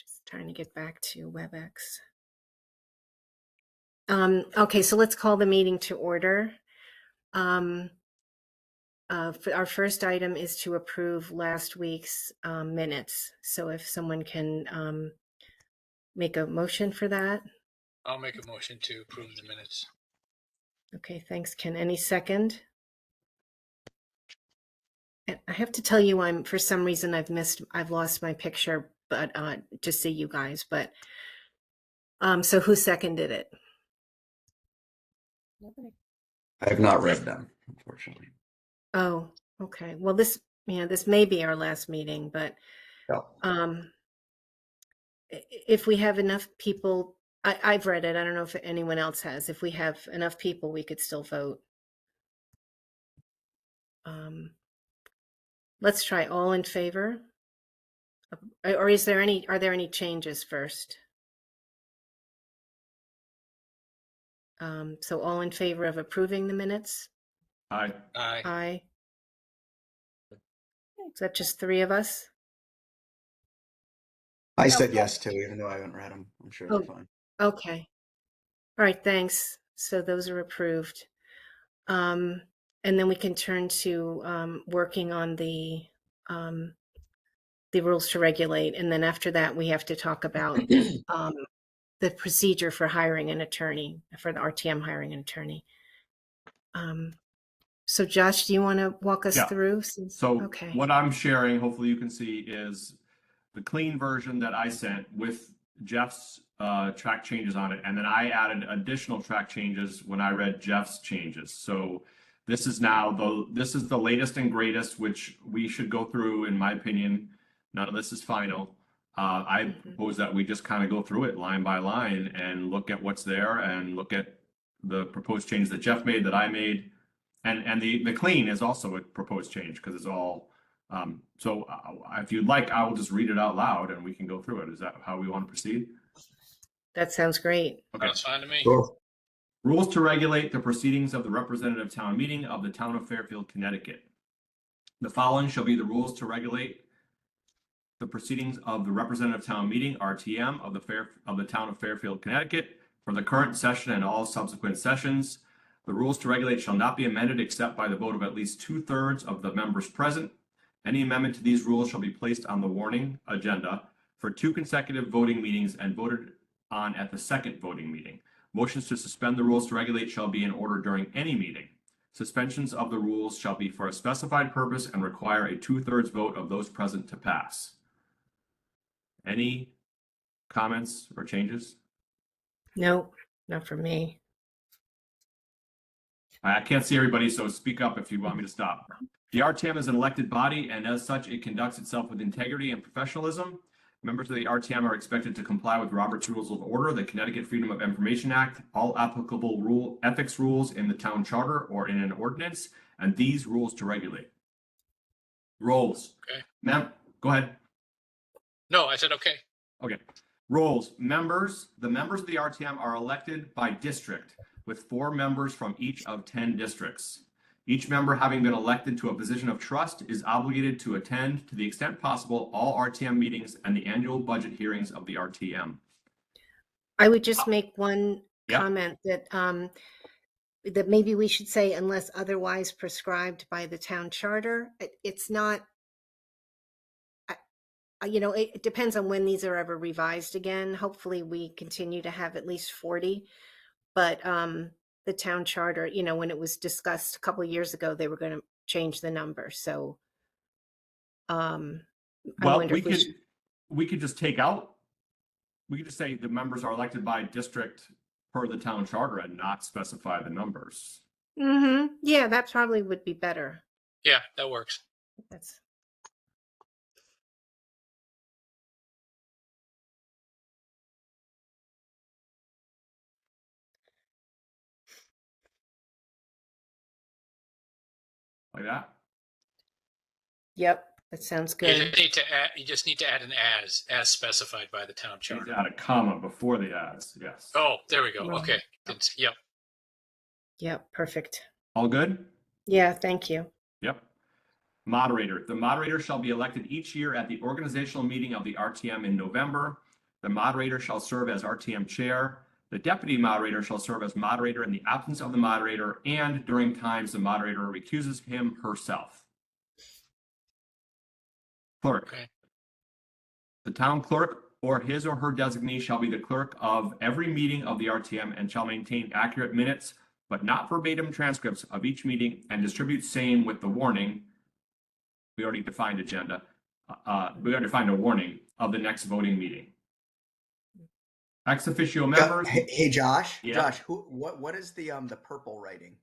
Just trying to get back to WebEx. Okay, so let's call the meeting to order. Our first item is to approve last week's minutes. So if someone can make a motion for that. I'll make a motion to approve the minutes. Okay, thanks, Ken. Any second? I have to tell you, for some reason I've lost my picture, but to see you guys. But so who seconded it? Nobody. I have not read them, unfortunately. Oh, okay. Well, this may be our last meeting, but if we have enough people, I've read it. I don't know if anyone else has. If we have enough people, we could still vote. Let's try all in favor. Or are there any changes first? So all in favor of approving the minutes? Aye. Aye. Aye. Is that just 3 of us? I said yes too, even though I haven't read them. I'm sure they're fine. Okay. All right, thanks. So those are approved. And then we can turn to working on the rules to regulate. And then after that, we have to talk about the procedure for hiring an attorney, for the RTM hiring an attorney. So Josh, do you want to walk us through? Okay. What I'm sharing, hopefully you can see, is the clean version that I sent with Jeff's track changes on it. And then I added additional track changes when I read Jeff's changes. So this is now this is the latest and greatest, which we should go through, in my opinion. None of this is final. I propose that we just kind of go through it line by line and look at what's there and look at the proposed changes that Jeff made, that I made. And the clean is also a proposed change because it's all, so if you'd like, I will just read it out loud and we can go through it. Is that how we want to proceed? That sounds great. Okay. That's fine to me. Cool. Rules to regulate the proceedings of the representative town meeting of the town of Fairfield, Connecticut. The following shall be the rules to regulate the proceedings of the representative town meeting, RTM, of the town of Fairfield, Connecticut, for the current session and all subsequent sessions. The rules to regulate shall not be amended except by the vote of at least 2/3 of the members present. Any amendment to these rules shall be placed on the warning agenda for 2 consecutive voting meetings and voted on at the second voting meeting. Motions to suspend the rules to regulate shall be in order during any meeting. Suspensions of the rules shall be for a specified purpose and require a 2/3 vote of those present to pass. Any comments or changes? No, not for me. I can't see everybody, so speak up if you want me to stop. The RTM is an elected body, and as such, it conducts itself with integrity and professionalism. Members of the RTM are expected to comply with Robert's Rules of Order, the Connecticut Freedom of Information Act, all applicable ethics rules in the town charter or in an ordinance, and these rules to regulate. Roles. Okay. Go ahead. No, I said okay. Okay. Roles. Members. The members of the RTM are elected by district, with 4 members from each of 10 districts. Each member, having been elected to a position of trust, is obligated to attend, to the extent possible, all RTM meetings and the annual budget hearings of the RTM. I would just make one comment that that maybe we should say, unless otherwise prescribed by the town charter. It's not, it depends on when these are ever revised again. Hopefully we continue to have at least 40. But the town charter, when it was discussed a couple of years ago, they were going to change the number. So, well, we could just take out. We could just say the members are elected by district per the town charter and not specify the numbers. Yeah, that probably would be better. Yeah, that works. That's. Like that? Yep, that sounds good. You just need to add an as specified by the town charter. You need to add a comma before the as, yes. Oh, there we go. Right. Okay. Yep. Yep, perfect. All good? Yeah, thank you. Yep. Moderator. The moderator shall be elected each year at the organizational meeting of the RTM in November. The moderator shall serve as RTM chair. The deputy moderator shall serve as moderator in the absence of the moderator and during times the moderator recuses him herself. Clerk. Okay. The town clerk or his or her designee shall be the clerk of every meeting of the RTM and shall maintain accurate minutes, but not verbatim transcripts of each meeting and distribute same with the warning. We already defined agenda. We already defined a warning of the next voting meeting. Ex officio members. Hey, Josh. Yeah. Josh, what is the purple writing?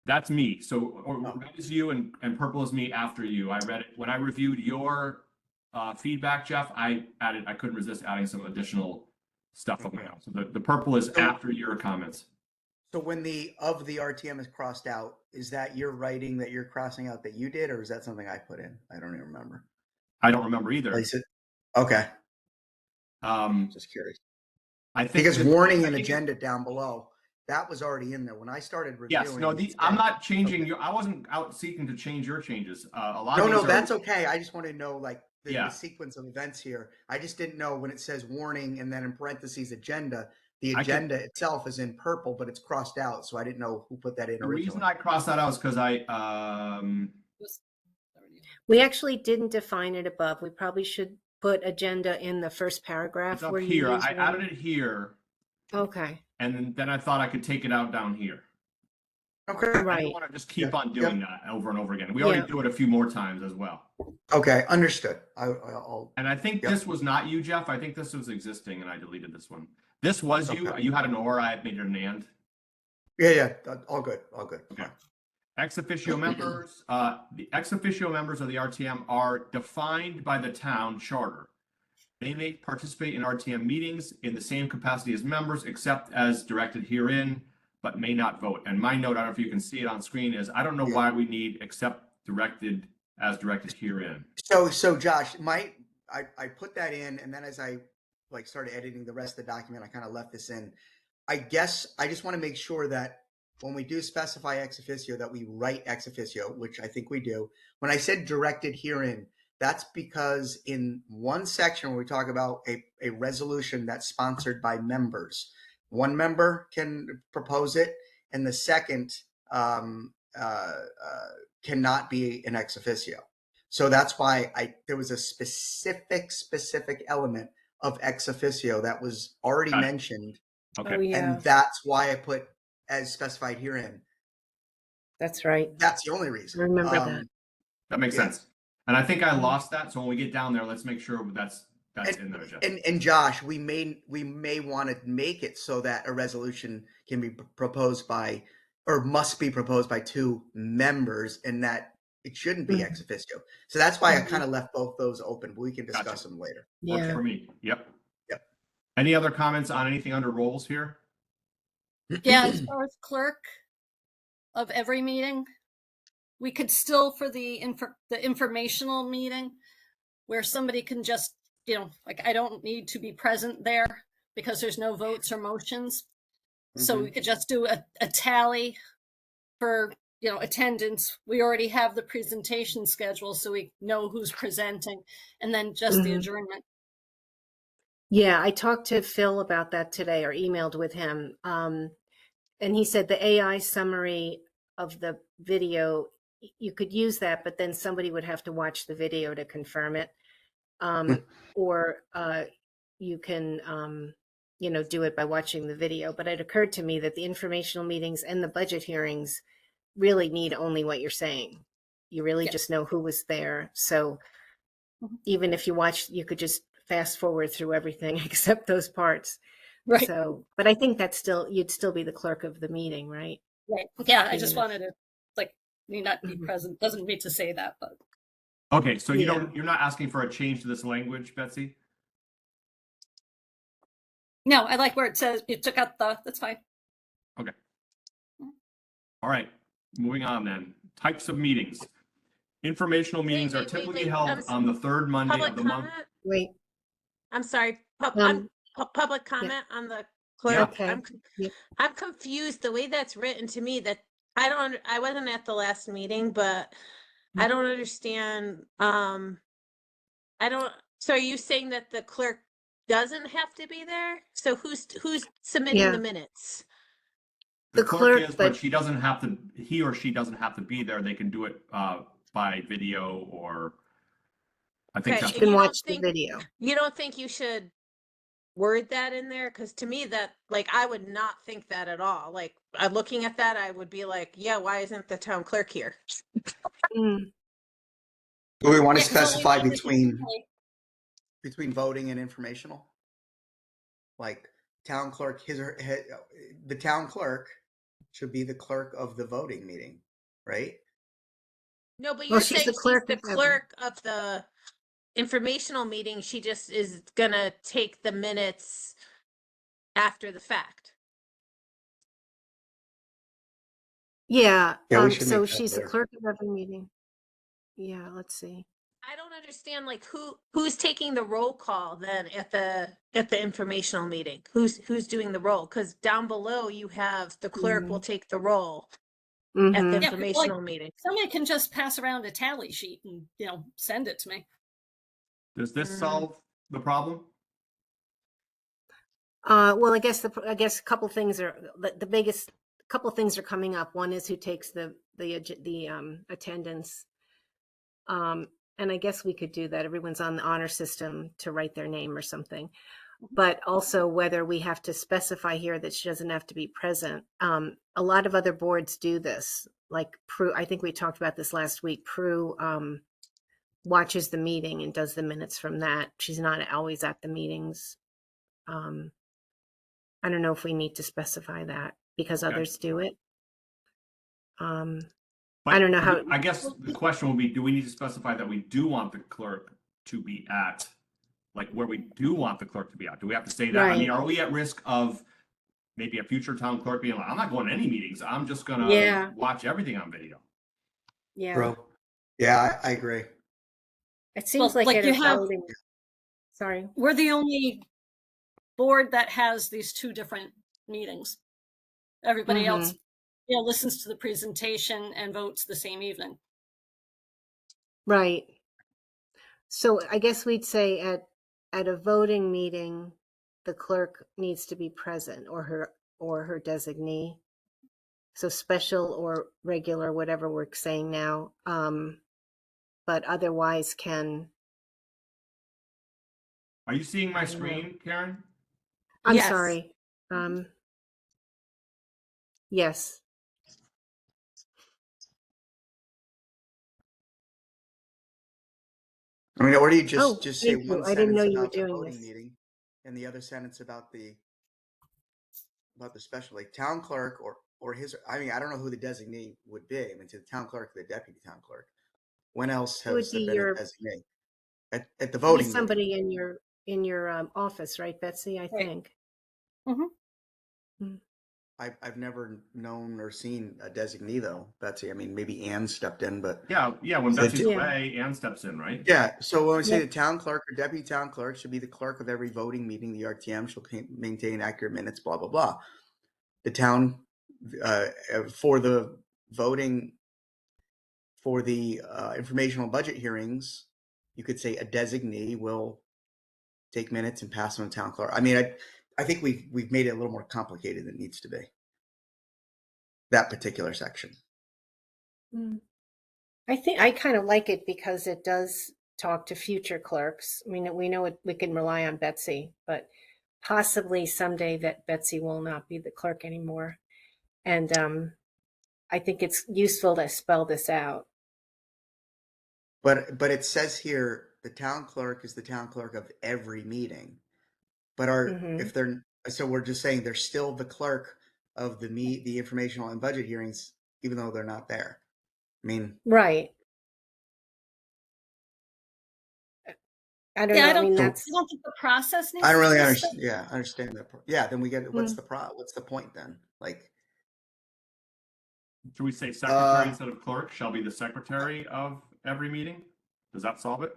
That's me. So red is you and purple is me after you. I read it when I reviewed your feedback, Jeff. I couldn't resist adding some additional stuff of my own. So the purple is after your comments. So when the RTM is crossed out, is that your writing that you're crossing out that you did, or is that something I put in? I don't even remember. I don't remember either. Okay. Just curious. I think because warning and agenda down below, that was already in there when I started reviewing. Yes, no, I'm not changing your. I wasn't out seeking to change your changes. A lot. No, that's okay. I just want to know like the sequence of events here. I just didn't know when it says warning and then in parentheses agenda. The agenda itself is in purple, but it's crossed out, so I didn't know who put that in originally. The reason I crossed that out is because we actually didn't define it above. We probably should put agenda in the first paragraph. It's up here. I added it here. Okay. And then I thought I could take it out down here. Okay. Right. I don't want to just keep on doing that over and over again. We already do it a few more times as well. Okay, understood. And I think this was not you, Jeff. I think this was existing, and I deleted this one. This was you. You had an or. I had made it an and. Yeah. All good. Okay. Ex officio members. The ex officio members of the RTM are defined by the town charter. They may participate in RTM meetings in the same capacity as members, except as directed herein, but may not vote. And my note, I don't know if you can see it on screen, is I don't know why we need except directed as directed herein. So Josh, I put that in, and then as I started editing the rest of the document, I kind of left this in. I guess I just want to make sure that when we do specify ex officio, that we write ex officio, which I think we do. When I said directed herein, that's because in one section where we talk about a resolution that's sponsored by members, one member can propose it, and the second cannot be an ex officio. So that's why there was a specific element of ex officio that was already mentioned. Okay. Oh, yeah. And that's why I put as specified herein. That's right. That's the only reason. I remember that. That makes sense. And I think I lost that. So when we get down there, let's make sure that's in there, Jeff. And Josh, we may want to make it so that a resolution can be proposed by, or must be proposed by two members, and that it shouldn't be ex officio. So that's why I kind of left both those open, but we can discuss them later. Works for me. Yep. Any other comments on anything under roles here? Yeah, as far as clerk of every meeting, we could still, for the informational meeting, where somebody can just, I don't need to be present there because there's no votes or motions. So we could just do a tally for, attendance. We already have the presentation schedule, so we know who's presenting, and then just the adjournment. Yeah, I talked to Phil about that today, or emailed with him. And he said the AI summary of the video, you could use that, but then somebody would have to watch the video to confirm it. Or you can, do it by watching the video. But it occurred to me that the informational meetings and the budget hearings really need only what you're saying. You really just know who was there. So even if you watch, you could just fast forward through everything except those parts. Right. So, but I think that's you'd still be the clerk of the meeting, right? Right. Yeah, I just wanted to me not be present. Doesn't mean to say that, but. Okay, so you're not asking for a change to this language, Betsy? No, I like where it says you took out that's fine. Okay. All right, moving on then. Types of meetings. Informational meetings are typically held on the third Monday of the month. Wait. I'm sorry. Public comment on the clerk. Okay. I'm confused the way that's written to me. That I wasn't at the last meeting, but I don't understand. So are you saying that the clerk doesn't have to be there? So who's submitting Yeah. the minutes? The The clerk clerk, is, but but she doesn't have to, he or she doesn't have to be there. They can do it by video or I think Okay, that's she and can watch the video. you don't think you should word that in there? Because to me, that like I would not think that at all. Like looking at that, I would be like, yeah, why isn't the town clerk here? Mm. Do we want to Yeah, 'cause all we specify need is between voting and informational? Like town clerk, the town clerk should be the clerk of the voting meeting, right? No, but Well, you're she's saying the she's clerk the of every. clerk of the informational meeting. She just is gonna take the minutes after the fact. Yeah. Yeah, we should So make that she's the clear. clerk of every meeting. Yeah. Let's see. I don't understand like who's taking the roll call then at the informational meeting? Who's doing the roll? Because down below you have the clerk will take the roll at the Mm-hmm. yeah, 'cause, like, informational meeting. somebody can just pass around a tally sheet and, send it to me. Does this Mm. solve the problem? Well, I guess a couple things are the biggest couple things are coming up. One is who takes the attendance. And I guess we could do that. Everyone's on the honor system to write their name or something. But also whether we have to specify here that she doesn't have to be present. A lot of other boards do this. Like Prue, I think we talked about this last week. Prue watches the meeting and does the minutes from that. She's not always at the meetings. I don't know if we need to specify that because Okay. others do it. But I don't know how. I guess the question will be, do we need to specify that we do want the clerk to be at, like where we do want the clerk to be at? Do we have to say that? I mean, Right. are we at risk of maybe a future town clerk being like, I'm not going to any meetings. I'm just going to Yeah. watch everything on video. Yeah. Bro. Yeah, I agree. It seems like like at you a have, voting. Sorry. we're the only board that has these two different meetings. Everybody else, listens to the presentation and votes the same evening. Right. So I guess we'd say at a voting meeting, the clerk needs to be present or her designee. So special or regular, whatever we're saying now. But otherwise can. Are you seeing my I don't know. screen, Karen? I'm Yes. sorry. Yes. I mean, or do you Oh, just say thank you. one I didn't know sentence you were about the doing voting this. meeting and the other sentence about the special, like town clerk or his, I mean, I don't know who the designee would be. I mean, to the town clerk, the deputy town clerk. When else It would has there be been a your designee? At the be voting meeting. somebody in your office, right, Betsy? I Right. think. I've never known or seen a designee though, Betsy. I mean, maybe Ann stepped in, but Yeah. When The Betsy's t- away, Ann steps in, right? yeah. So when we say Yeah. the town clerk or deputy town clerk should be the clerk of every voting meeting, the RTM shall maintain accurate minutes, blah, blah, blah. The town, for the voting, for the informational budget hearings, you could say a designee will take minutes and pass them to town clerk. I mean, I think we've made it a little more complicated than it needs to be. That particular section. I think I kind of like it because it does talk to future clerks. I mean, we know we can rely on Betsy, but possibly someday that Betsy will not be the clerk anymore. And I think it's useful to spell this out. But it says here the town clerk is the town clerk of every meeting. But if they're, so we're just saying they're still the clerk of the informational and budget hearings, even though they're not there. I mean, Right. I don't know. Yeah, I mean, I that's. don't think the process needs I don't to really be understand. set. Yeah, I understand that. Yeah, then we get what's the point then? Like, Should we say secretary instead of clerk shall be the secretary of every meeting? Does that solve it?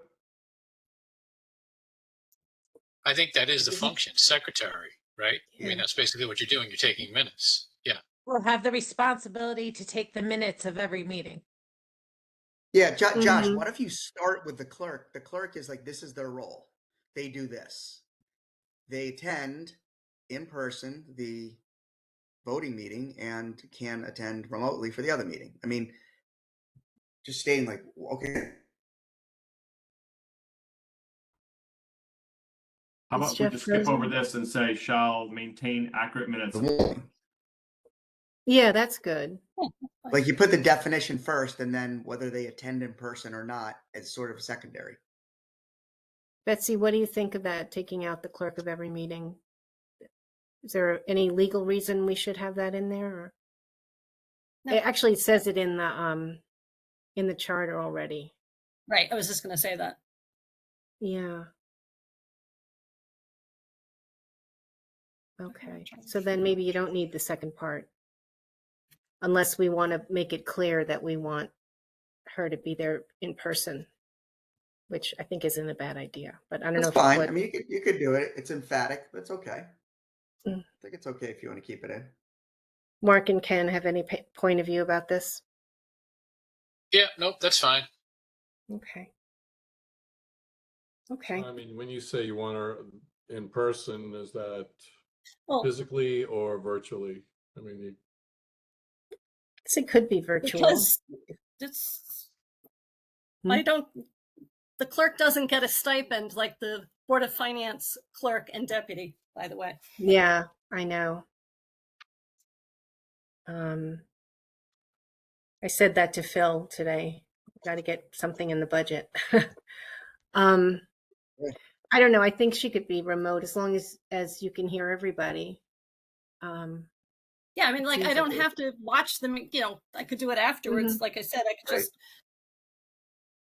I think that is the function, secretary, right? I Yeah. mean, that's basically what you're doing. You're taking minutes. Yeah. Will have the responsibility to take the minutes of every meeting. yeah, Josh, what if you start with the clerk? The clerk is like, this is their role. They do this. they attend in person the voting meeting and can attend remotely for the other meeting. I mean, just stating like, okay, How Is about we Jeff just skip over frozen? this and say, shall maintain accurate minutes? Yeah, that's good. like you put the definition first, and then whether they attend in person or not is sort of secondary. Betsy, what do you think of that, taking out the clerk of every meeting? Is there any legal reason we should have that in there? Or? No. It actually says it in the charter already. Right. I was just going to say that. Yeah. Okay. So then maybe you don't need the second part. Unless we want to make it clear that we want her to be there in person, which I think isn't a bad idea. But I don't know That's if fine. what, I mean, you could do it. It's emphatic. That's okay. Mm. I think it's okay if you want to keep it in. Mark and Ken have any point of view about this. Yeah, nope, that's fine. Okay. Okay. I mean, when you say you want her in person, is that Well, physically or virtually? I mean, So it could be virtual. because it's, Hmm? I don't, the clerk doesn't get a stipend like the Board of Finance clerk and deputy, by the way. Yeah, I know. I said that to Phil today. Got to get something in the budget. um, Yeah. I don't know. I think she could be remote as long as you can hear everybody. Yeah, I mean, like, I Seems don't like have to watch them, I could do it afterwards. Mhm. Like I said, I could Right. just,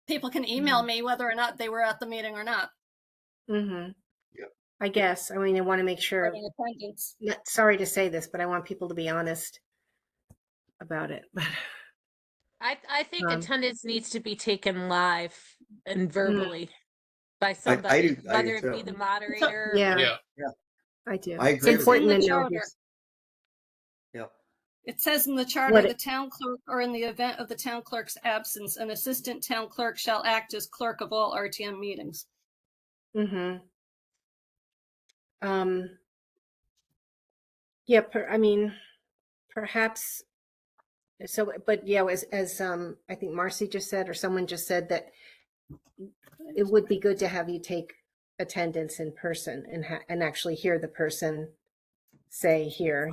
people can email me whether or not they were at the meeting or not. Mm-hmm. Yep. I guess. I mean, I want to make sure. Regarding attendance. Sorry to say this, but I want people to be honest about it. I think Um, attendance needs to be taken live and verbally by I somebody, do whether it be too. the moderator. yeah, Yeah. I do. I It's agree with important you. to In the know. charter. Yep. It says in the charter, What the town clerk, or in the event of the town clerk's absence, an assistant town clerk shall act as clerk of all RTM meetings. Mm-hmm. Yeah, I mean, perhaps. So, but yeah, as I think Marcy just said, or someone just said, that it would be good to have you take attendance in person and actually hear the person say here,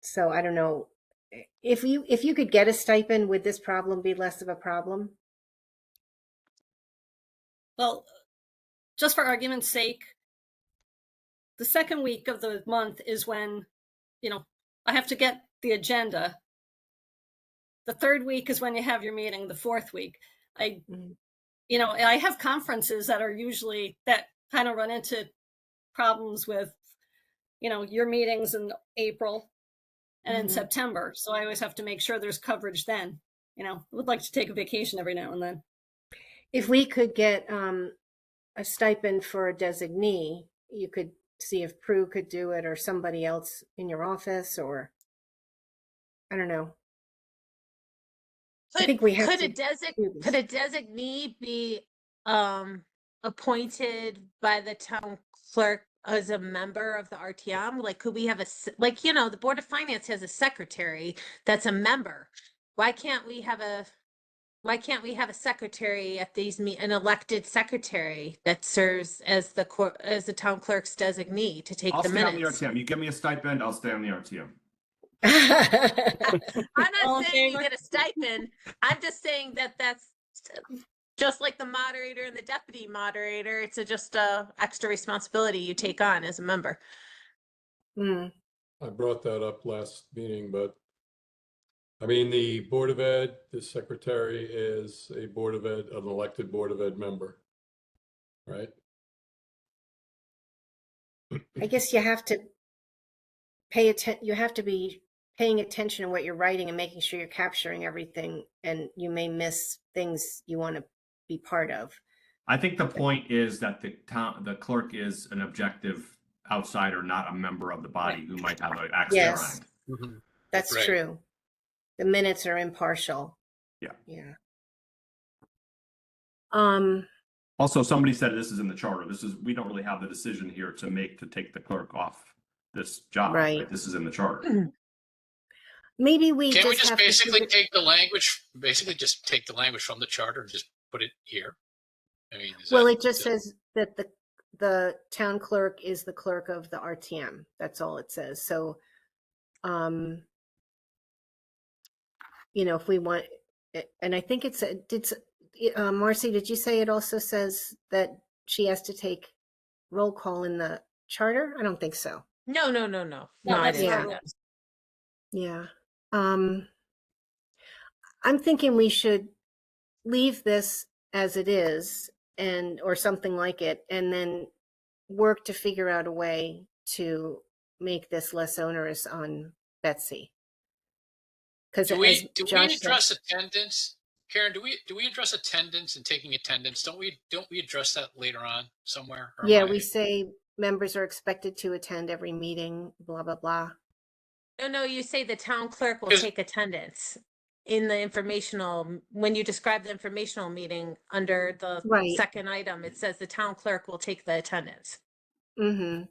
So I don't know if you could get a stipend, would this problem be less of a problem? Well, just for argument's sake, the second week of the month is when, I have to get the agenda. The third week is when you have your meeting, the fourth week. Mhm. I have conferences that are usually, that kind of run into problems with, your meetings in April and in Mhm. September. So I always have to make sure there's coverage then. I would like to take a vacation every now and then. If we could get a stipend for a designee, you could see if Prue could do it or somebody else in your office, or I don't know. I think we have Could to a do this. could a designee be appointed by the town clerk as a member of the RTM? Like, could we have the Board of Finance has a secretary that's a member. Why can't we have a secretary at these an elected secretary that serves as the town clerk's designee to take I'll the stay on the minutes? RTM. You give me a stipend, I'll stay on the RTM. I'm All in not saying you favor? get a stipend. I'm just saying that's just like the moderator and the deputy moderator. It's just a extra responsibility you take on as a member. Mm. I brought that up last meeting, but I mean, the Board of Ed, the secretary is an elected Board of Ed member, right? I guess you have to you have to be paying attention to what you're writing and making sure you're capturing everything, and you may miss things you want to be part of. I think the point is that the clerk is an objective outsider, not a member of the body who might have an axe to Yes. grind. That's Right. true. The minutes are impartial. Yeah. Yeah. Also, somebody said this is in the charter. We don't really have the decision here to take the clerk off this job. Right. This is in the charter. Maybe we Can't we just just have to basically figure- take the language, from the charter and just put it here? I mean, well, it just says that the town clerk is the clerk of the RTM. That's all it says. So, if we want, and I think Marcy, did you say it also says that she has to take roll call in the charter? I don't think so. No, I No, didn't that's Yeah. say not that. Yeah. I'm thinking we should leave this as it is or something like it, and then work to figure out a way to make this less onerous on Betsy. Because do as we Josh said, address attendance? Karen, do we address attendance and taking attendance? Don't we address that later on somewhere? Or am yeah, I- we say members are expected to attend every meeting, blah, blah, blah. No, you say the town clerk will 'Cause- take attendance in the informational, when you describe the informational meeting under the Right. second item, it says the town clerk will take the attendance. Mm-hmm.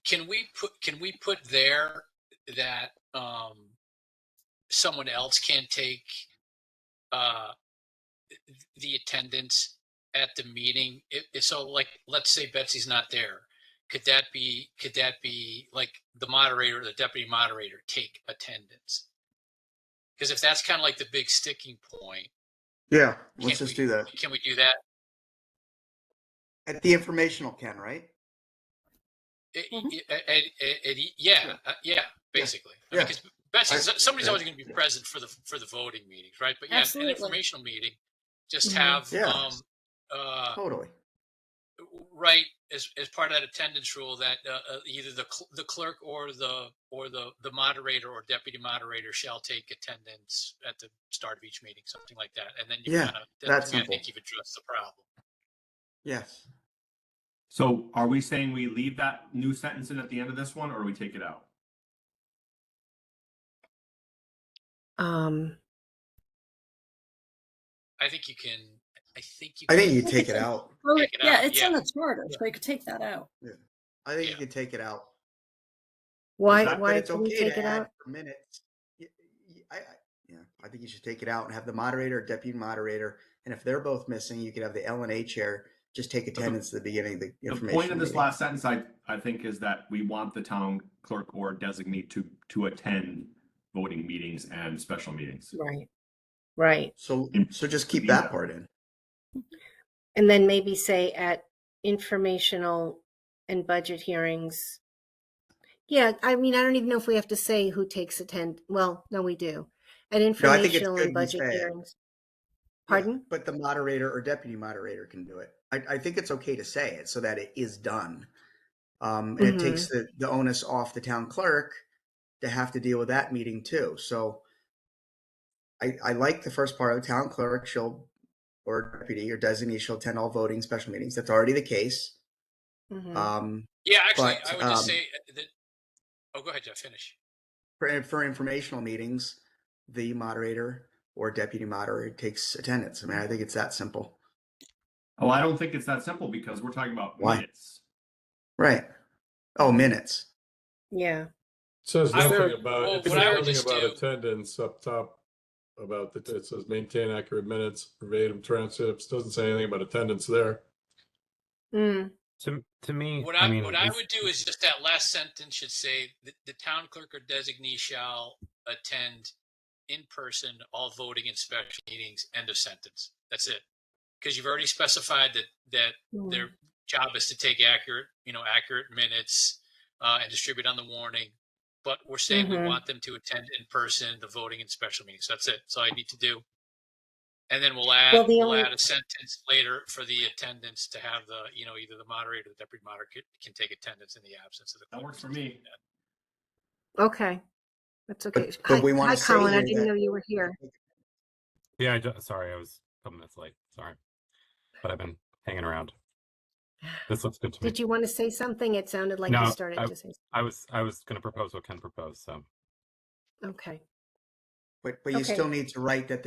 Can we put there that someone else can take the attendance at the meeting? So, like, let's say Betsy's not there. Could that be like the moderator or the deputy moderator take attendance? Because if that's kind of like the big sticking point, Yeah, let's can't just we- do that. Can we do that? At the informational, Ken, right? Yeah, basically. Yeah. Because Betsy, somebody's yeah. always going to be present for the voting meetings, right? But yeah, Absolutely. an informational meeting, just Mhm. have Yeah. Totally. right as part of that attendance rule that either the clerk or the moderator or deputy moderator shall take attendance at the start of each meeting, something like that, and then you Yeah, kind of that's I simple. think you've addressed the problem. Yes. So are we saying we leave that new sentence in at the end of this one, or we take it out? I think you can. I think you. I think can you take it out. Well, Take it yeah, out, it's in yeah. the charter, so you could take that out. I think you Yeah. could take it out. Why But why it's can we okay take to it add out? for minutes. I think you should take it out and have the moderator or deputy moderator. And if they're both missing, you could have the L&A chair just take attendance at the beginning of the The information. point of this meeting. last sentence, I think, is that we want the town clerk or designate to attend voting meetings and special meetings. Right. So just keep that part in. And then maybe say at informational and budget hearings. Yeah, I mean, I don't even know if we have to say who takes Well, no, we do. At No, I think it's informational good and you budget say it. hearings. Yeah, Pardon? but the moderator or deputy moderator can do it. I think it's okay to say it so that it is done. And it takes the onus off the town clerk to have to deal with that meeting too. So I like the first part of the town clerk or deputy or designee shall attend all voting special meetings. That's already the case. Mm-hmm. Yeah, actually, But, I would just say that. Oh, go ahead, Jeff. Finish. For informational meetings, the moderator or deputy moderator takes attendance. I mean, I think it's that simple. Oh, I don't think it's that simple because we're talking about Why? minutes. Right. Oh, minutes. Yeah. It says I nothing would- about, well, it what says I would nothing just about do- attendance up top about it says maintain accurate minutes, verbatim transcripts, doesn't say anything about attendance there. Mm. To me, What I I mean, would do is just that last sentence should say the town clerk or designee shall attend in person all voting and special meetings. End of sentence. That's it. Because you've already specified that their job is to take accurate minutes and distribute on the warning. But we're saying we want them to attend in person the voting and special meetings. That's it. That's all I need to do. And then we'll add add a sentence later for the attendance to have the either the moderator or the deputy moderator can take attendance in the absence of the clerk. That works for me. Okay. That's okay. But we want Hi, to say Colin. I here didn't that know you were here. yeah, sorry, I was a couple minutes late. Sorry, but I've been hanging around. This looks good to me. Did you want to say something? It sounded like No, you started to say I was going to propose what Ken proposed. So something. Okay. But you Okay. still need to write that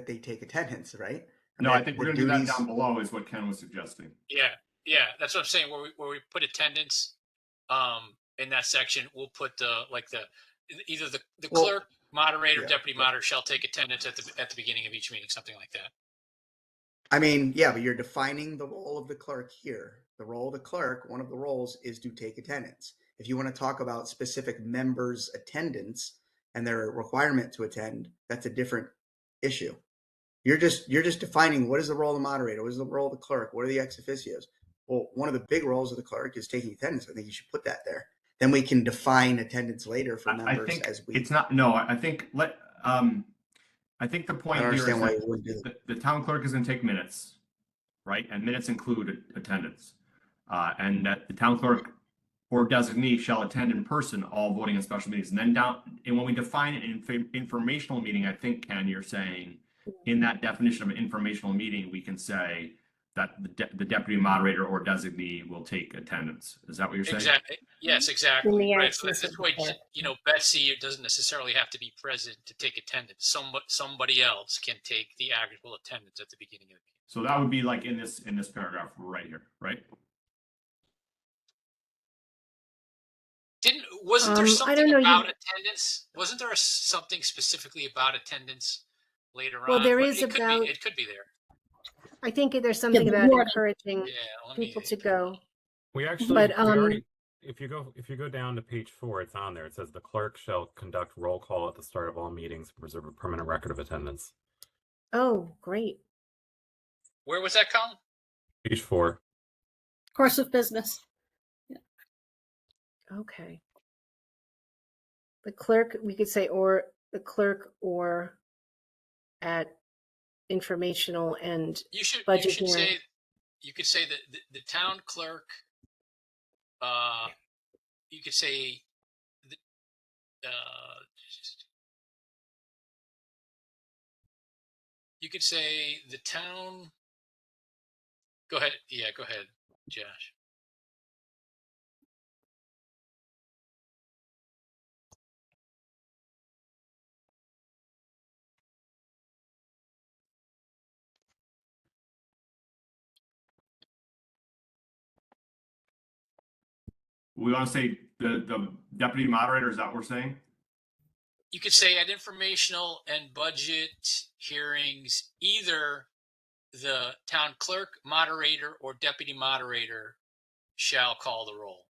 they take attendance, right? No, I think we're the gonna do that duties- down below is what Ken was suggesting. Yeah, that's what I'm saying. Where we put attendance, in that section, we'll put either the Well, clerk, moderator, yeah, deputy moderator shall take attendance at the beginning of each meeting, something like that. I mean, yeah, but you're defining the role of the clerk here. The role of the clerk, one of the roles is to take attendance. If you want to talk about specific members' attendance and their requirement to attend, that's a different issue. You're just defining what is the role of the moderator, what is the role of the clerk, what are the ex officios. Well, one of the big roles of the clerk is taking attendance. I think you should put that there. Then we can define attendance later for I members think as we. it's not. No, I think I think the I point don't here is understand why that you wouldn't do that. the town clerk is going to take minutes, right? And minutes include attendance, and that the town clerk or designee shall attend in person all voting and special meetings. And then when we define an informational meeting, I think, Ken, you're saying in that definition of an informational meeting, we can say that the deputy moderator or designee will take attendance. Is that what you're saying? Exactly. Yes, exactly. In the Right. So absence this of way, the clerk. Betsy doesn't necessarily have to be present to take attendance. Somebody else can take the actual attendance at the beginning of the meeting. So that would be like in this paragraph right here, right? Wasn't there I something don't know, about attendance? Wasn't there something specifically about attendance later Well, on? there But is it could about- be. It could be there. I think there's something the about warning. encouraging Yeah. Let me. people to go. We actually, But, we already, if you go down to page 4, it's on there. It says the clerk shall conduct roll call at the start of all meetings, preserve a permanent record of attendance. Oh, great. Where was that column? Page 4. Course of business. Okay. The clerk, we could say, or the clerk, or at informational and You should budget say. hearing. You could say that the town clerk. You could say. You could say the town. Go ahead. Yeah, go ahead, Josh. We want to say the deputy moderator, is that what we're saying? You could say at informational and budget hearings, either the town clerk, moderator, or deputy moderator shall call the roll.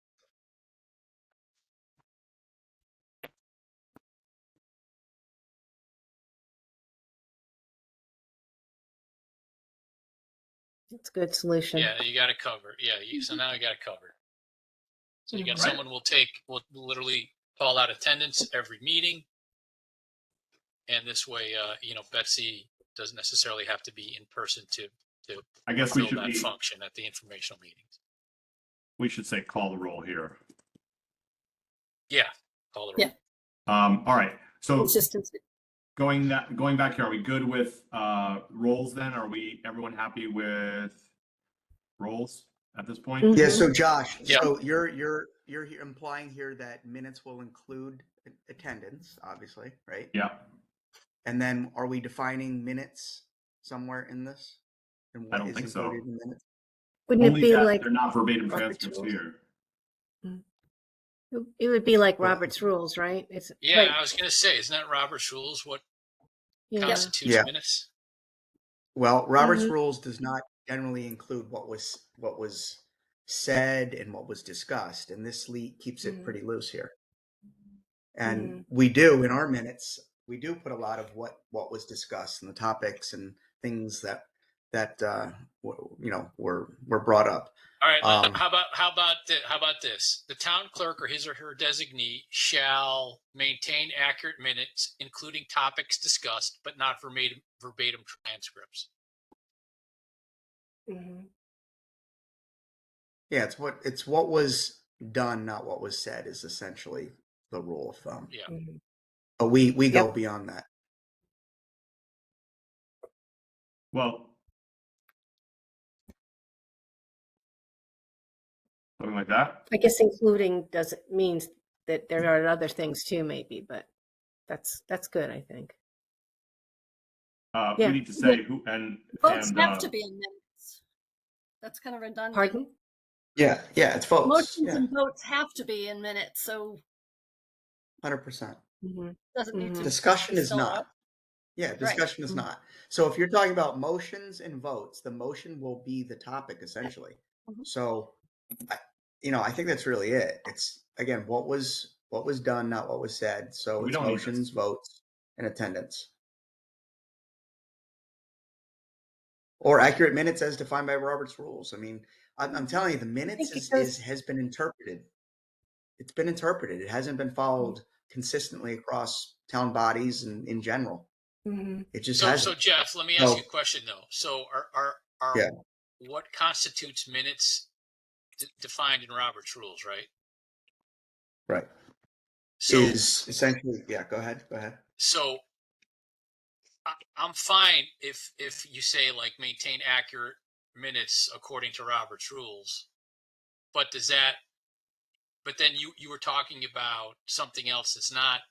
It's a good solution. Yeah, you got it covered. Yeah, so now you got it covered. So you got Right. someone will literally call out attendance every meeting, and this way, Betsy doesn't necessarily have to be in person to I guess we fulfill should that function at the informational meetings. we should say call the roll here. Yeah, call the roll. Yeah. All right. So Consistency. going back here, are we good with roles then? Are everyone happy with roles at this point? Mhm. Yeah. So Josh, Yeah. so you're implying here that minutes will include attendance, obviously, right? Yeah. And then are we defining minutes somewhere in this? And what don't is think so. included in minutes? Wouldn't it Only be that like, they're not verbatim Robert's transcripts rules? here. It would be like Robert's rules, right? It's Yeah, right. I was going to say, isn't that Robert's rules what Yeah. constitutes Yeah. minutes? Well, Robert's Mhm. rules does not generally include what was said and what was discussed, and this keeps it Mhm. pretty loose here. And Mhm. we do in our minutes, we do put a lot of what was discussed and the topics and things that were brought up. All right. How about this? The town clerk or his or her designee shall maintain accurate minutes, including topics discussed, but not verbatim transcripts. Mhm. Yeah, it's what was done, not what was said, is essentially the rule of thumb. Yeah. Mhm. But we go Yep. beyond that. Well, something like that. I guess including doesn't means that there are other things too, maybe, but that's good, I think. Yeah. we need to say who and Votes have uh, to be in minutes. That's kind of redundant. Pardon? Yeah, it's votes. Motions Yeah, and votes have to be in minutes, so 100%. Mm-hmm. doesn't need to Discussion is spell out. not. Yeah, Right. discussion is Mhm. not. So if you're talking about motions and votes, the motion will be the topic essentially. Mhm. So, I think that's really it. It's again, what was done, not what was said. So we it's don't need this. motions, votes, and attendance. Or accurate minutes as defined by Robert's rules. I mean, I'm telling you, the minutes think it goes- has been interpreted. It's been interpreted. It hasn't been followed consistently across town bodies and in general. Mhm. It just So hasn't. Jeff, let me ask So- you a question though. So are Yeah. what constitutes minutes defined in Robert's rules, right? Right. So Is essentially, yeah, go ahead. so I'm fine if you say like maintain accurate minutes according to Robert's rules, but does that? But then you were talking about something else that's not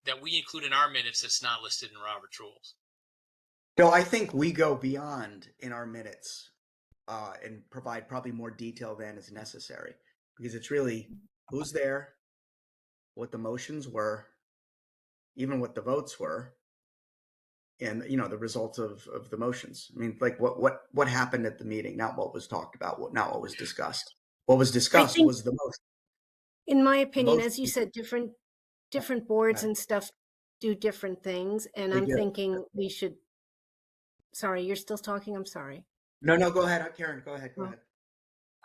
that we include in our minutes that's not listed in Robert's rules. No, I think we go beyond in our minutes and provide probably more detail than is necessary because it's really who's there, what the motions were, even what the votes were, and the results of the motions. I mean, like what happened at the meeting, not what was talked about, not what was discussed. What was I discussed think, was the motion. in my The opinion, motion. as you said, different boards Right. and stuff do different things, and They I'm do. thinking we should. Sorry, you're still talking. I'm sorry. No, go ahead, Karen. Go ahead.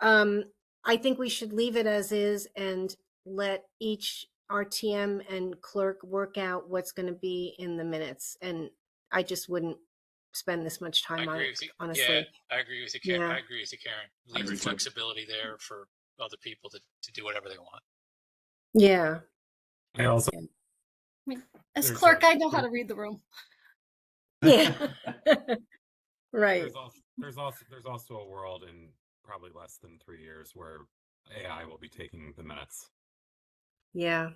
Oh. I think we should leave it as is and let each RTM and clerk work out what's going to be in the minutes. And I just wouldn't spend this much I time on agree it, with you. honestly. Yeah, I agree with you, Karen. Yeah. I agree with you, Karen. I Leave the agree too. flexibility there for other people to do whatever they want. Yeah. I also I mean, as There's clerk, a- I know how to read the room. Yeah. Right. there's also a world in probably less than 3 years where AI will be taking the minutes. Yeah.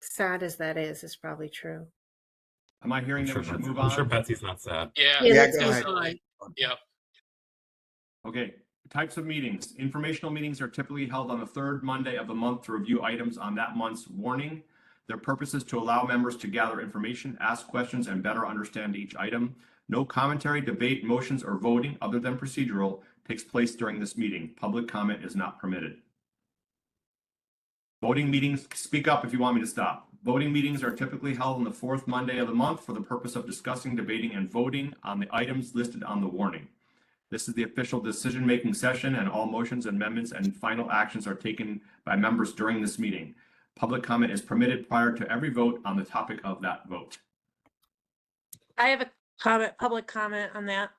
Sad as that is probably true. Am I hearing that we should move I'm sure on? Betsy's not sad. Yeah, Yeah, let's let's go move ahead. on. Yep. Okay. Types of meetings. Informational meetings are typically held on the third Monday of the month to review items on that month's warning. Their purpose is to allow members to gather information, ask questions, and better understand each item. No commentary, debate, motions, or voting other than procedural takes place during this meeting. Public comment is not permitted. Voting meetings, speak up if you want me to stop. Voting meetings are typically held on the fourth Monday of the month for the purpose of discussing, debating, and voting on the items listed on the warning. This is the official decision-making session, and all motions, amendments, and final actions are taken by members during this meeting. Public comment is permitted prior to every vote on the topic of that vote. I have a public comment on that.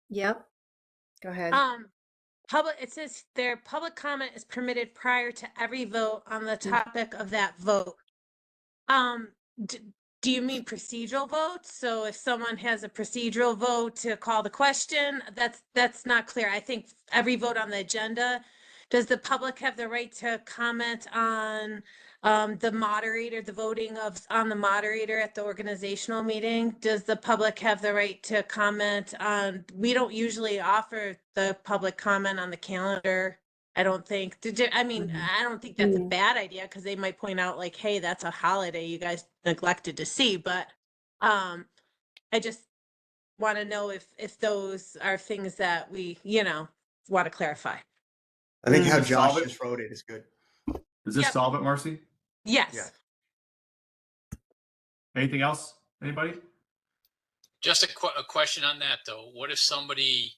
Yep. Go ahead. It says their public comment is permitted prior to every vote on the topic of that vote. Do you mean procedural votes? So if someone has a procedural vote to call the question, that's not clear. I think every vote on the agenda, does the public have the right to comment on the moderator, the voting on the moderator at the organizational meeting? Does the public have the right to comment on, we don't usually offer the public comment on the calendar. I don't think, I mean, I don't think that's a bad idea because they might point out like, hey, that's a holiday you guys neglected to see. But I just want to know if those are things that we, want to clarify. I think how Does this solve Josh it? just wrote it is good. Does this Yep. solve it, Marcy? Yes. Yeah. Anything else? Anybody? Just a question on that though. What if somebody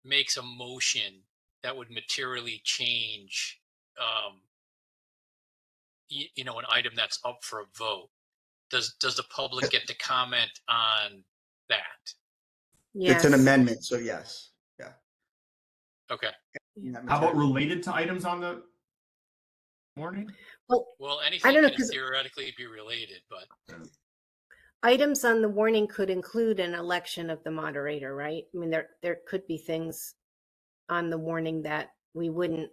makes a motion that would materially change, an item that's up for a vote? Does the public get to comment on that? Yes. It's an amendment, so yes. Yeah. Okay. How about related to items on the warning? Well, I anything don't know, can 'cause- theoretically be related, but items on the warning could include an election of the moderator, right? I mean, there could be things on the warning that we wouldn't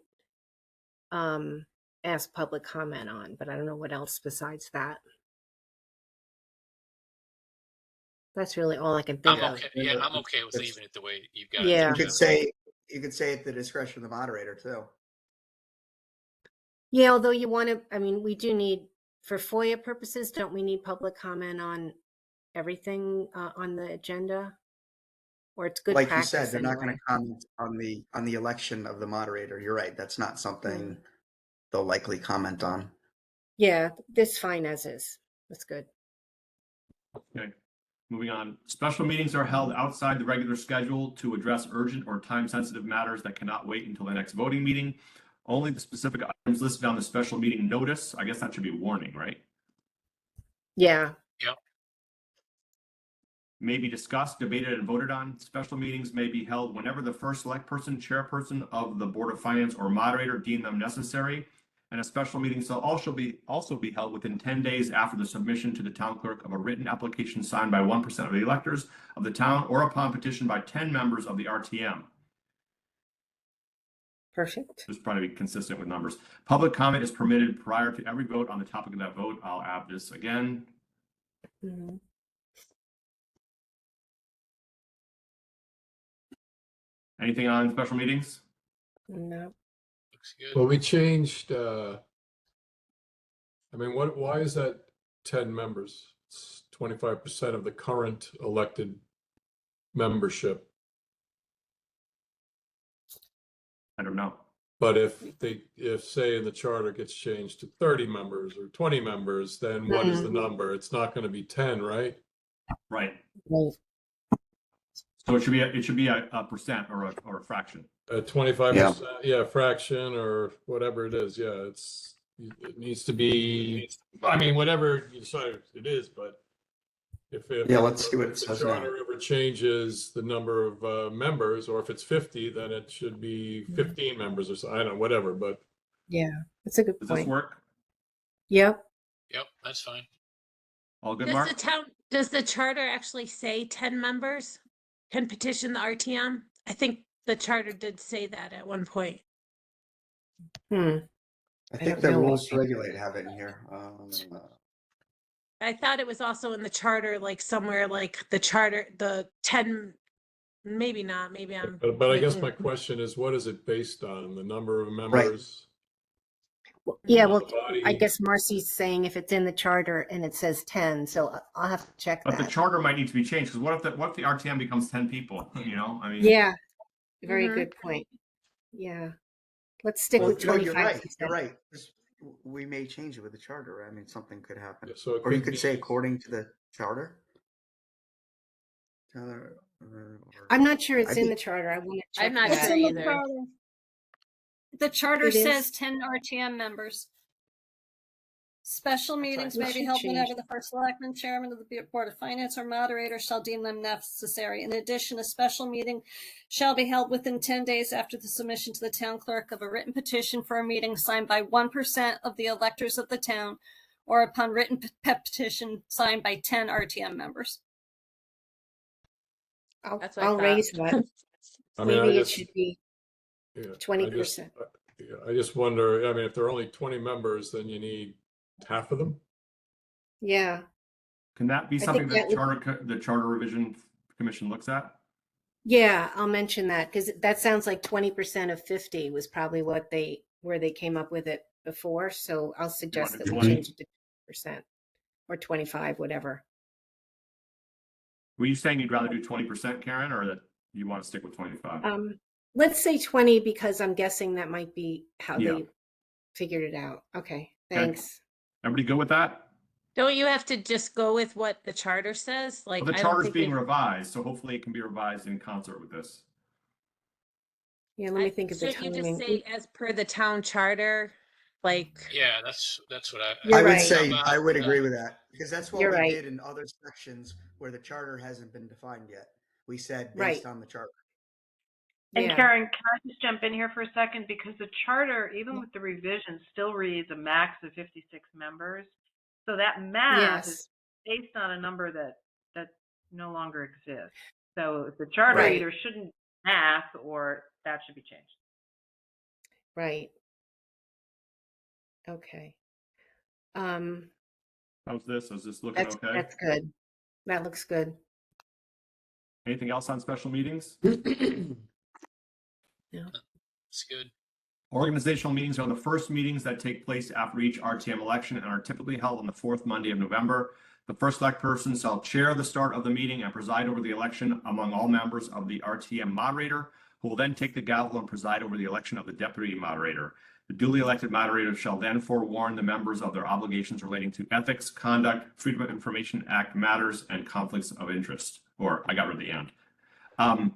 ask public comment on, but I don't know what else besides that. That's really all I can think I'm of. okay. Yeah, I'm okay with It's- leaving it the way you've got Yeah. it. You could say at the discretion of the moderator too. Yeah, although you want to, I mean, we do need, for FOIA purposes, don't we need public comment on everything on the agenda? Or it's good Like you practice said, they're not going anyway. to comment on the election of the moderator. You're right. That's not something they'll likely comment on. Yeah, this fine as is. That's good. Okay, moving on. Special meetings are held outside the regular schedule to address urgent or time-sensitive matters that cannot wait until the next voting meeting. Only the specific items listed on the special meeting notice, I guess that should be warning, right? Yeah, Yep. May be discussed, debated, and voted on. Special meetings may be held whenever the first select person, chairperson of the Board of Finance, or moderator deem them necessary. And a special meeting shall also be held within 10 days after the submission to the town clerk of a written application signed by 1% of the electors of the town or upon petition by 10 members of the RTM. perfect. Just trying to be consistent with numbers. Public comment is permitted prior to every vote on the topic of that vote. I'll add this again. Mhm. Anything on special meetings? No. Looks good. Well, we changed, I mean, why is that 10 members? It's 25% of the current elected membership. I don't know. But if say in the charter gets changed to 30 members or 20 members, then what is the number? It's not going to be 10, right? Right. Right. So it should be a percent or a fraction. 25%, yeah, fraction or whatever it is. Yeah, it needs to be, I mean, whatever you decide it is, but if Let's see what it if the says now. charter ever changes the number of members, or if it's 50, then it should be 15 members or so. I don't know, whatever, but Yeah, that's a good Does this point. work? Yep. Yep, that's fine. All good, Does Mark? does the charter actually say 10 members can petition the RTM? I think the charter did say that at one point. Hmm. I I think don't the know rules to anything. regulate have it in here. I thought it was also in the charter, like somewhere like the charter, the 10, maybe not, maybe I'm. but I guess making- my question is, what is it based on? The number of Right. members? Yeah, of well, the body? I guess Marcy's saying if it's in the charter and it says 10, so I'll have to check But the that. charter might need to be changed, because what if the RTM becomes 10 people, you know? I mean, Yeah, very Mhm. good point. Yeah. Let's stick Well, with no, 25. you're right. you You're said. right. We may change it with the charter. I mean, something could happen. Yeah, so it Or you could could be- say according to the charter. I'm not sure it's I in the think- charter. I want to check I'm not that. sure either. The charter It is? says 10 RTM members. Special meetings we may be should held change whenever the first selectman, chairman of the Board of Finance, or moderator shall deem them necessary. In addition, a special meeting shall be held within 10 days after the submission to the town clerk of a written petition for a meeting signed by 1% of the electors of the town, or upon written petition signed by 10 RTM members. That's what I I'll thought. raise that. I mean, Maybe it should be yeah, 20%. I just wonder, I mean, if there are only 20 members, then you need half of them? Yeah. can that be think something that that the Charter Revision Commission looks at? Yeah, I'll mention that because that sounds like 20% of 50 was probably where they came up with it before. So I'll suggest that we 20? change it to 20% or 25, whatever. Were you saying you'd rather do 20%, Karen, or that you want to stick with 25? Let's say 20 because I'm guessing that might be how Yeah. they figured it out. Okay, thanks. Everybody good with that? Don't you have to just go with what the charter says? Like, Well, the I don't charter's think being we- revised, so hopefully it can be revised in concert with this. Yeah, let me think of the Shouldn't you timing. just say as per the town charter? Like, Yeah, that's what You're I would right. say How I would about, agree with that because that's what You're we right. did in other sections where the charter hasn't been defined yet. We said Right. based on the charter. And Yeah. Karen, can I just jump in here for a second? Because the charter, even with the revisions, still reads a max of 56 members. So that math is Yes. based on a number that no longer exists. So the charter Right. either shouldn't math or that should be changed. Right. Okay. How's this? Is this looking okay? That's good. That looks good. Anything else on special meetings? It's good. Organizational meetings are the first meetings that take place after each RTM election and are typically held on the fourth Monday of November. The first select person shall chair the start of the meeting and preside over the election among all members of the RTM moderator, who will then take the gavel and preside over the election of the deputy moderator. The duly elected moderator shall then forewarn the members of their obligations relating to ethics, conduct, Freedom of Information Act matters, and conflicts of interest. Or I got rid of the and.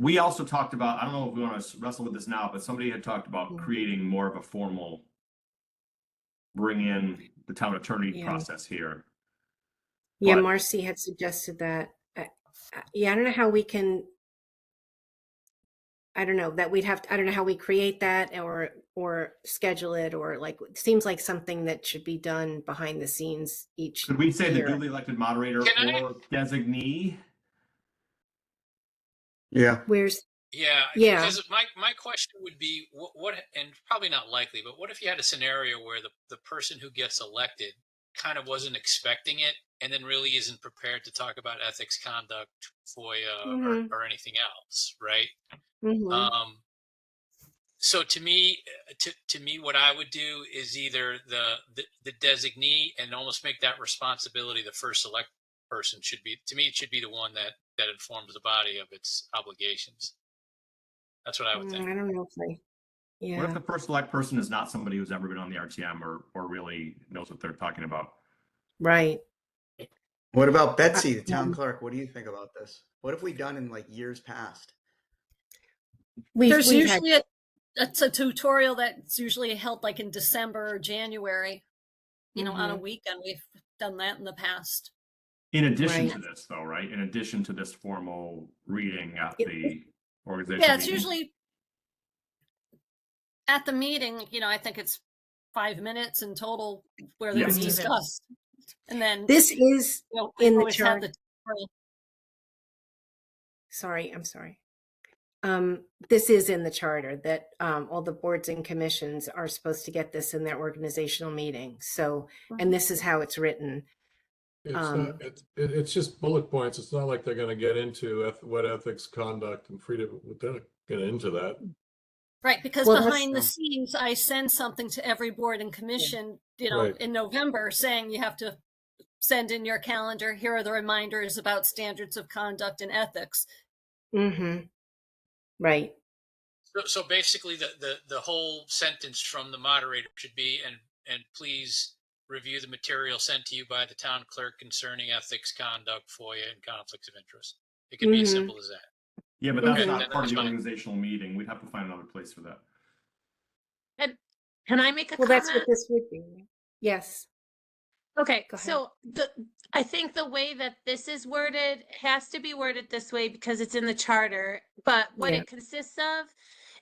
We also talked about, I don't know if we want to wrestle with this now, but somebody had talked about creating more of a formal bring in the town attorney process here. Yeah, But- Marcy had suggested that. Yeah, I don't know how we can. I don't know that we'd have. I don't know how we create that or schedule it, or like it seems like something that should be done behind the scenes each. Could we say the year. duly elected moderator Can I- or designee? Yeah. Where's Yeah, Yeah. because my question would be what, and probably not likely, but what if you had a scenario where the person who gets elected kind of wasn't expecting it and then really isn't prepared to talk about ethics, conduct, FOIA, or anything else, right? So to me, what I would do is either the designee and almost make that responsibility the first select person should be. To me, it should be the one that informs the body of its obligations. That's what I would think. I don't know if I. Yeah. What if the first select person is not somebody who's ever been on the RTM or really knows what they're talking about? Right. What about Betsy, the town clerk? What do you think about this? What have we done in like years past? There's we've had- usually it's a tutorial that's usually held like in December or January, on a weekend. We've done that in the past. In addition Right. to this, though, right? In addition to this formal reading at the organization. Yeah, it's meeting. usually at the meeting, I think it's 5 minutes in total where they're Yes. discussed. And then This is I in the always have chart. tutorial. Sorry, I'm sorry. This is in the charter that all the boards and commissions are supposed to get this in their organizational meeting. So, and this is how it's written. It's not, it's just bullet points. It's not like they're going to get into what ethics, conduct, and freedom. They're not get into that. Right, because Well, that's behind the true. scenes, I send something to every board and commission, Right. in November saying you have to send in your calendar. Here are the reminders about standards of conduct and ethics. Right. So basically, the whole sentence from the moderator should be, and please review the material sent to you by the town clerk concerning ethics, conduct, FOIA, and conflicts of interest. It could be as simple as that. Yeah, but that's Okay, not then part of that's the fine. organizational meeting. We'd have to find another place for that. And can I make a Well, comment? that's what this would be. Yes. Okay, Go ahead. so I think the way that this is worded has to be worded this way because it's in the charter. But what Yeah. it consists of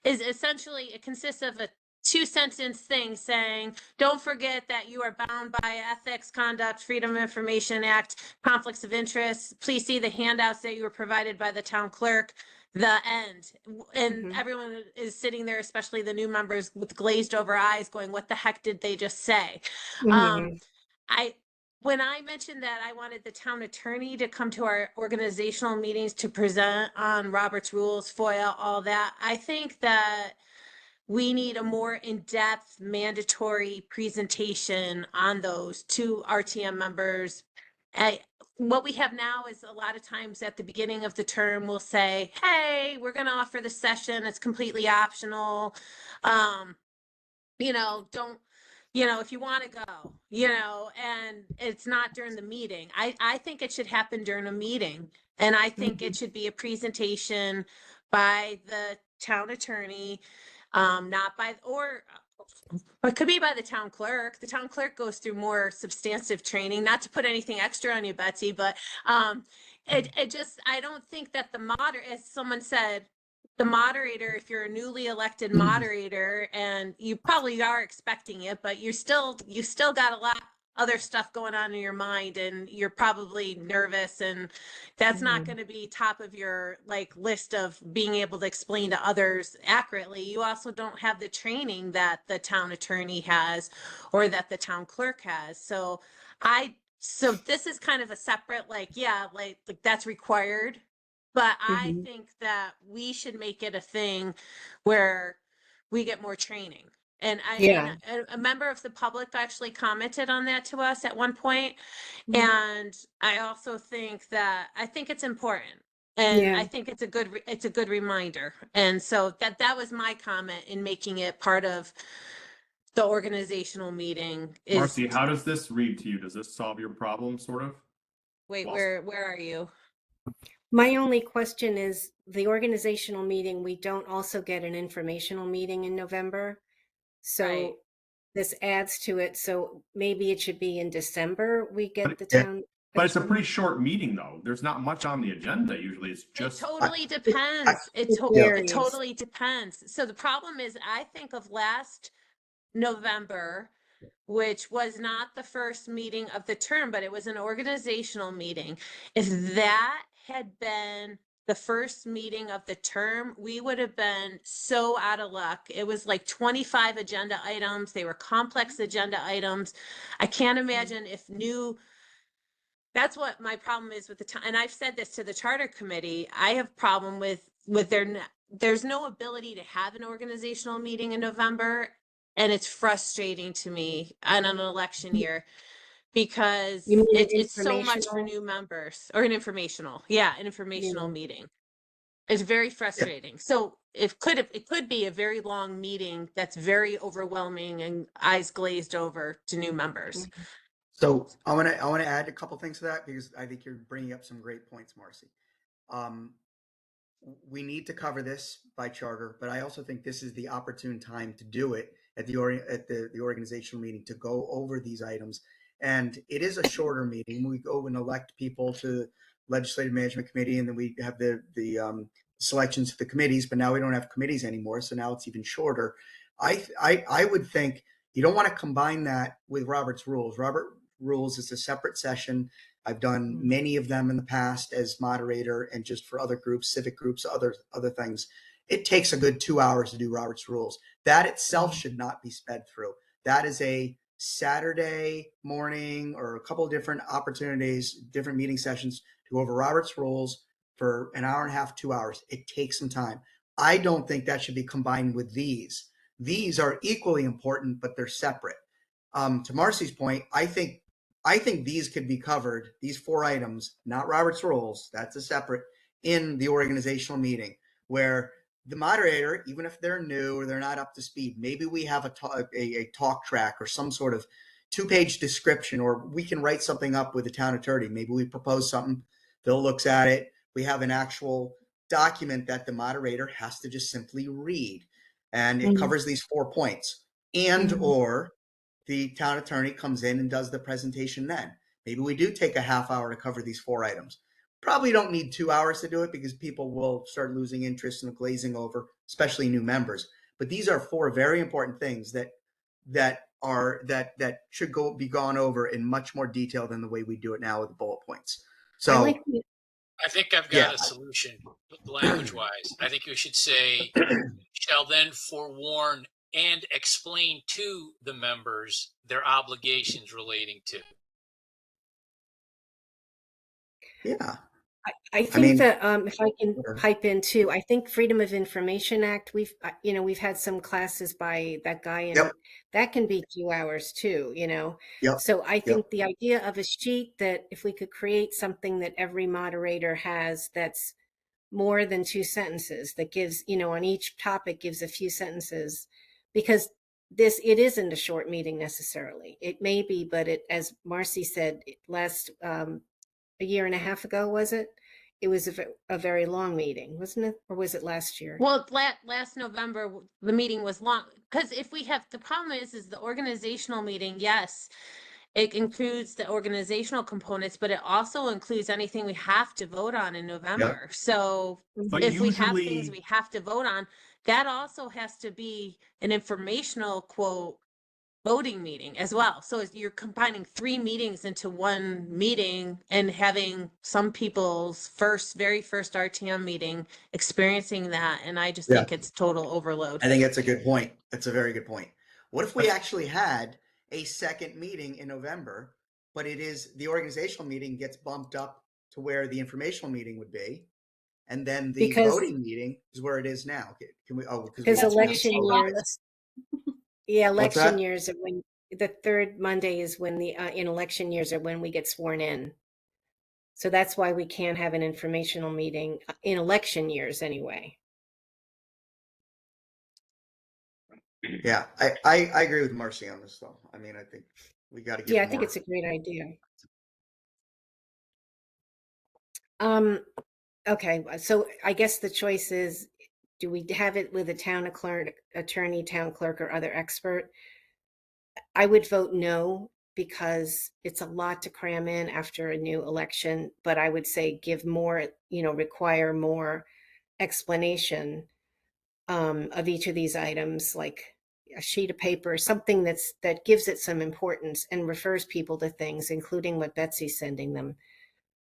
is essentially it consists of a 2-sentence thing saying, don't forget that you are bound by ethics, conduct, Freedom of Information Act, conflicts of interest. Please see the handouts that you were provided by the town clerk. The end. And everyone is sitting there, especially the new members, with glazed over eyes going, what the heck did they just say? When I mentioned that I wanted the town attorney to come to our organizational meetings to present on Robert's rules, FOIA, all that, I think that we need a more in-depth mandatory presentation on those to RTM members. What we have now is a lot of times at the beginning of the term, we'll say, hey, we're going to offer the session. It's completely optional. Don't, if you want to go, and it's not during the meeting. I think it should happen during a meeting. And I think it should be a presentation by the town attorney, not by, or it could be by the town clerk. The town clerk goes through more substantive training, not to put anything extra on you, Betsy, but it just, I don't think that as someone said, the moderator, if you're a newly elected moderator, and you probably are expecting it, but you still got a lot other stuff going on in your mind, and you're probably nervous, and that's not going to be top of your list of being able to explain to others accurately. You also don't have the training that the town attorney has or that the town clerk has. So this is kind of a separate, that's required But I Mhm. think that we should make it a thing where we get more training. And Yeah. a member of the public actually commented on that to us at one point. Mhm. And I also think that I think it's important. And Yeah. I think it's a good reminder. And so that was my comment in making it part of the organizational meeting is Marcy, how does this read to you? Does this solve your problem, sort of? wait, Well, where are you? My only question is the organizational meeting, we don't also get an informational meeting in November. Right. So this adds to it. So maybe it should be in December, we get the Yeah. town. but it's a pretty short meeting, though. There's not much on the agenda usually. It's It just totally I, depends. It yeah. It varies. totally depends. So the problem is I think of last November, which was not the first meeting of the term, but it was an organizational meeting. If that had been the first meeting of the term, we would have been so out of luck. It was like 25 agenda items. They were complex agenda items. I can't imagine if new that's what my problem is with the time. And I've said this to the charter committee. I have problem with there's no ability to have an organizational meeting in November. And it's frustrating to me on an election year You because mean an it's so much for informational? new members or an informational. Yeah, an informational Yeah. meeting. It's very frustrating. So it could be a very long meeting that's very overwhelming and eyes glazed over to new members. So I want to add a couple things to that because I think you're bringing up some great points, Marcy. Um, we need to cover this by charter, but I also think this is the opportune time to do it at the organizational meeting to go over these items. And it is a shorter meeting. We go and elect people to legislative management committee, and then we have the selections to the committees. But now we don't have committees anymore, so now it's even shorter. I would think you don't want to combine that with Robert's rules. Robert rules is a separate session. I've done many of them in the past as moderator and just for other groups, civic groups, other things. It takes a good 2 hours to do Robert's rules. That itself should not be sped through. That is a Saturday morning or a couple of different opportunities, different meeting sessions to go over Robert's rules for an hour and a half, 2 hours. It takes some time. I don't think that should be combined with these. These are equally important, but they're separate. To Marcy's point, I think these could be covered, these 4 items, not Robert's rules, that's a separate, in the organizational meeting where the moderator, even if they're new or they're not up to speed, maybe we have a talk track or some sort of 2-page description, or we can write something up with the town attorney. Maybe we propose something, Phil looks at it. We have an actual document that the moderator has to just simply read. And it Mhm. covers these 4 points. And Mhm. or the town attorney comes in and does the presentation then. Maybe we do take a half hour to cover these 4 items. Probably don't need 2 hours to do it because people will start losing interest and glazing over, especially new members. But these are 4 very important things that should be gone over in much more detail than the way we do it now with the bullet points. I like So the, I think I've got yeah, a solution language wise. I think we should say, shall then forewarn and explain to the members their obligations relating to. yeah. I I think mean, that if I can pipe in too, I think Freedom of Information Act, we've had some classes by that guy and yep, that can be 2 hours too, yep, So I yep. think the idea of a sheet that if we could create something that every moderator has that's more than 2 sentences, that gives, on each topic gives a few sentences, because it isn't a short meeting necessarily. It may be, but as Marcy said, last a year and a half ago, was it? It was a very long meeting, wasn't it? Or was it last year? Well, last November, the meeting was long, because if we have, the problem is the organizational meeting, yes, it includes the organizational components, but it also includes anything we have to vote on in Yep. November. So but if we have things usually, we have to vote on, that also has to be an informational quote voting meeting as well. So you're combining 3 meetings into one meeting and having some people's very first RTM meeting experiencing that. And I just Yeah. think it's total overload. I think that's a good point. That's a very good point. What if we actually had a second meeting in November, but it is the organizational meeting gets bumped up to where the informational meeting would be, and then the Because- voting meeting is where it is now. Can we? Oh, because Because That's when you election take off years, this. yeah, What's election that? years are when the third Monday is when the in election years are when we get sworn in. So that's why we can't have an informational meeting in election years anyway. Yeah, I agree with Marcy on this though. I mean, I think we got to give Yeah, I more. think it's a great idea. Okay, so I guess the choice is, do we have it with a town clerk, attorney, town clerk, or other expert? I would vote no, because it's a lot to cram in after a new election, but I would say give more, require more explanation of each of these items, like a sheet of paper, something that gives it some importance and refers people to things, including what Betsy's sending them.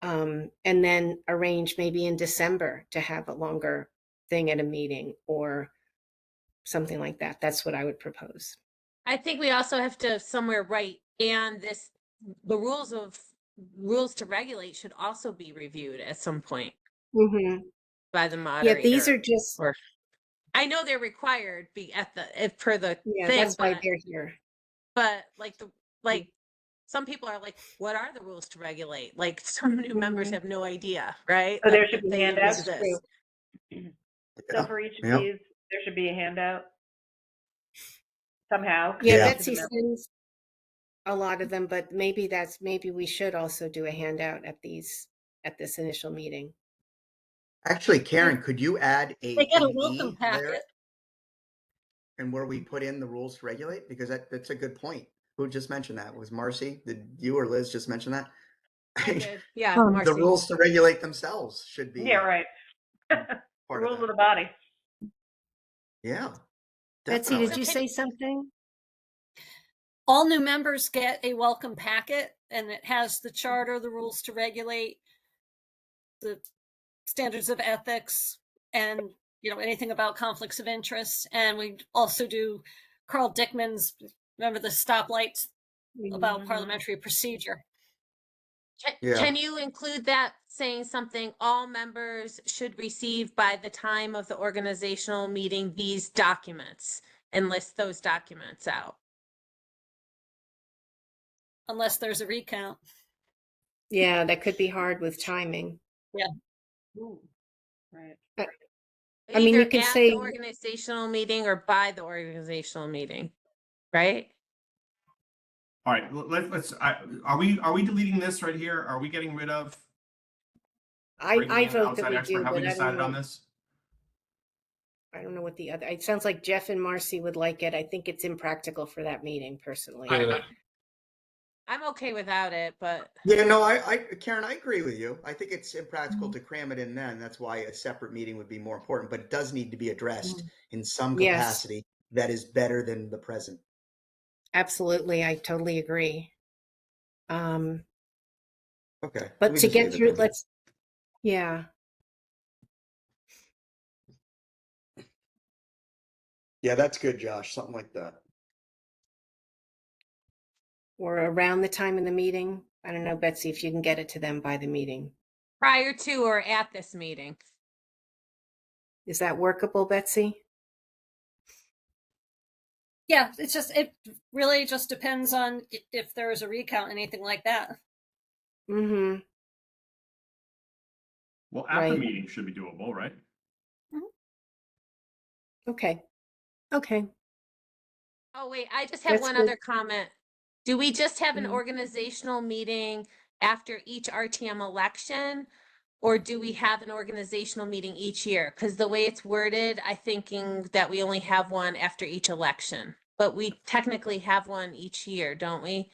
And then arrange maybe in December to have a longer thing at a meeting or something like that. That's what I would propose. I think we also have to somewhere write, and the rules to regulate should also be reviewed at some point Mm-hmm. by the Yeah, moderator. these are just, Or I know they're required per the yeah, thing, that's why they're here. but like some people are like, what are the rules to regulate? Like some new members Mhm. have no idea, right? So there that should be they handouts? exist. So for each of Yeah. these, there should be a handout somehow. Yeah, Yeah. Betsy sends a lot of them, but maybe we should also do a handout at this initial meeting. Actually, Karen, could you add They get a an welcome E there packet. and where we put in the rules to regulate? Because that's a good point. Who just mentioned that? Was Marcy? Did you or Liz just mention that? I did. Yeah, Um, Marcy. The rules to regulate themselves should be Yeah, right. The part of rules that. of the body. Yeah. Betsy, Definitely. did you say something? All new members get a welcome packet, and it has the charter, the rules to regulate, the standards of ethics, and anything about conflicts of interest. And we also do Carl Dickman's, remember the stoplights about parliamentary procedure. Yeah. Can you include that saying something all members should receive by the time of the organizational meeting these documents, and list those documents out? Unless there's a recount. Yeah, that could be hard with timing. Ooh. Right. I mean, you Either can at say, the organizational meeting or by the organizational meeting, right? All right, are we deleting this right here? Are we getting rid of bringing I in an vote that outside we expert? do, Have we but I decided don't on know. this? I don't know what the other. It sounds like Jeff and Marcy would like it. I think it's impractical for that meeting, personally. I'm okay without it, but Yeah, no, Karen, I agree with you. I think it's impractical to cram it in then. That's why a separate meeting would be more important, but it does need to be addressed in some Yes. capacity that is better than the present. Absolutely, I totally agree. Okay. But we to just get leave it through, then. yeah. Yeah, that's good, Josh. Something like that. Or around the time of the meeting. I don't know, Betsy, if you can get it to them by the meeting. prior to or at this meeting. Is that workable, Betsy? Yeah, it really just depends on if there is a recount, anything like that. Mm-hmm. Well, at the Right. meeting should be doable, right? Okay. Okay. Oh, wait, I just have That's one good. other comment. Do we just have an Mhm. organizational meeting after each RTM election? Or do we have an organizational meeting each year? Because the way it's worded, I'm thinking that we only have one after each election. But we technically have one each year, don't we?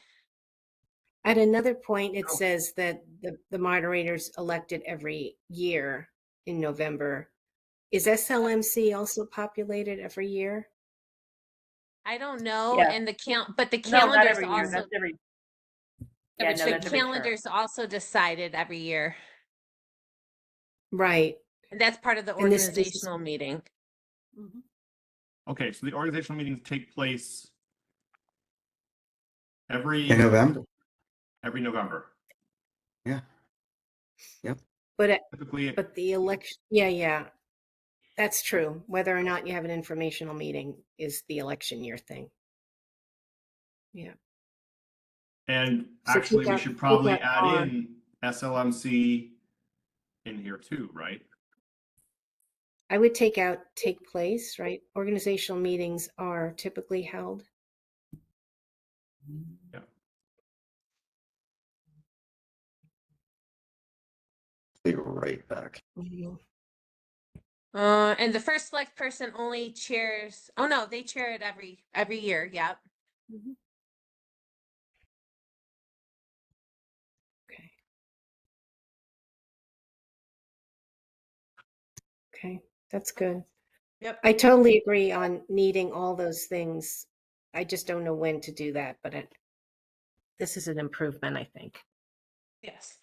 At another point, it Oh. says that the moderator's elected every year in November. Is SLMC also populated every year? I don't know. Yeah. And but the No, not calendar's every year. also, That's every. Yeah, Every no, the that's every term. calendar's also decided every year. Right. And that's part of the And this is- organizational meeting. Mhm. Okay, so the organizational meetings take place In November. every November. Yeah. Yep. Typically, but the election, yeah, that's true. Whether or not you have an informational meeting is the election year thing. Yeah. and So actually, take we out- should take probably out add R. in SLMC in here too, right? I would take out take place, right? Organizational meetings are typically held. Yeah. Be right back. Mhm. And the first select person only chairs, oh no, they chair it every year, yep. Mhm. Okay. Okay, that's good. Yep. I totally agree on needing all those things. I just don't know when to do that, but this is an improvement, I think. Yes.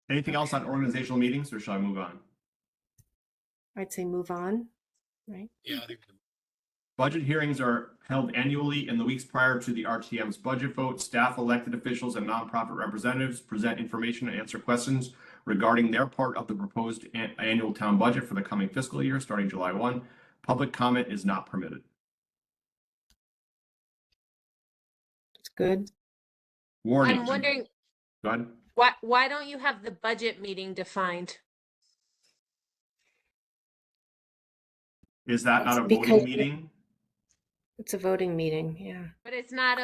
Anything else on organizational meetings, or shall I move on? I'd say move on, right? Yeah, I think Budget hearings are held annually in the weeks prior to the RTM's budget vote. Staff, elected officials, and nonprofit representatives present information and answer questions regarding their part of the proposed annual town budget for the coming fiscal year starting July 1. Public comment is not permitted. It's good. Warning. I'm wondering, Go ahead. why don't you have the budget meeting defined? Is that not a Because voting meeting? it's a voting meeting, yeah. But it's not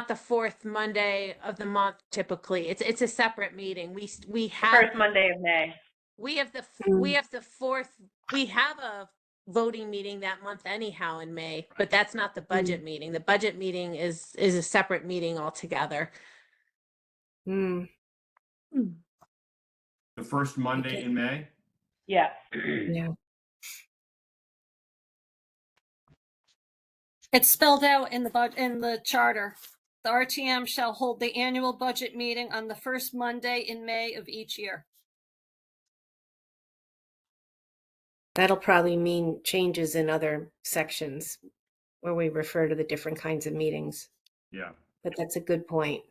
the fourth Monday of the month typically. It's a separate meeting. We have First Monday of May. we have the Mm. we have a voting meeting that month anyhow in May, but that's not the budget meeting. The budget meeting is a separate meeting altogether. Mm. The first Monday Okay. in May? Yeah. Yeah. It's spelled out in the charter. The RTM shall hold the annual budget meeting on the first Monday in May of each year. That'll probably mean changes in other sections where we refer to the different kinds of meetings, Yeah. but that's a good point.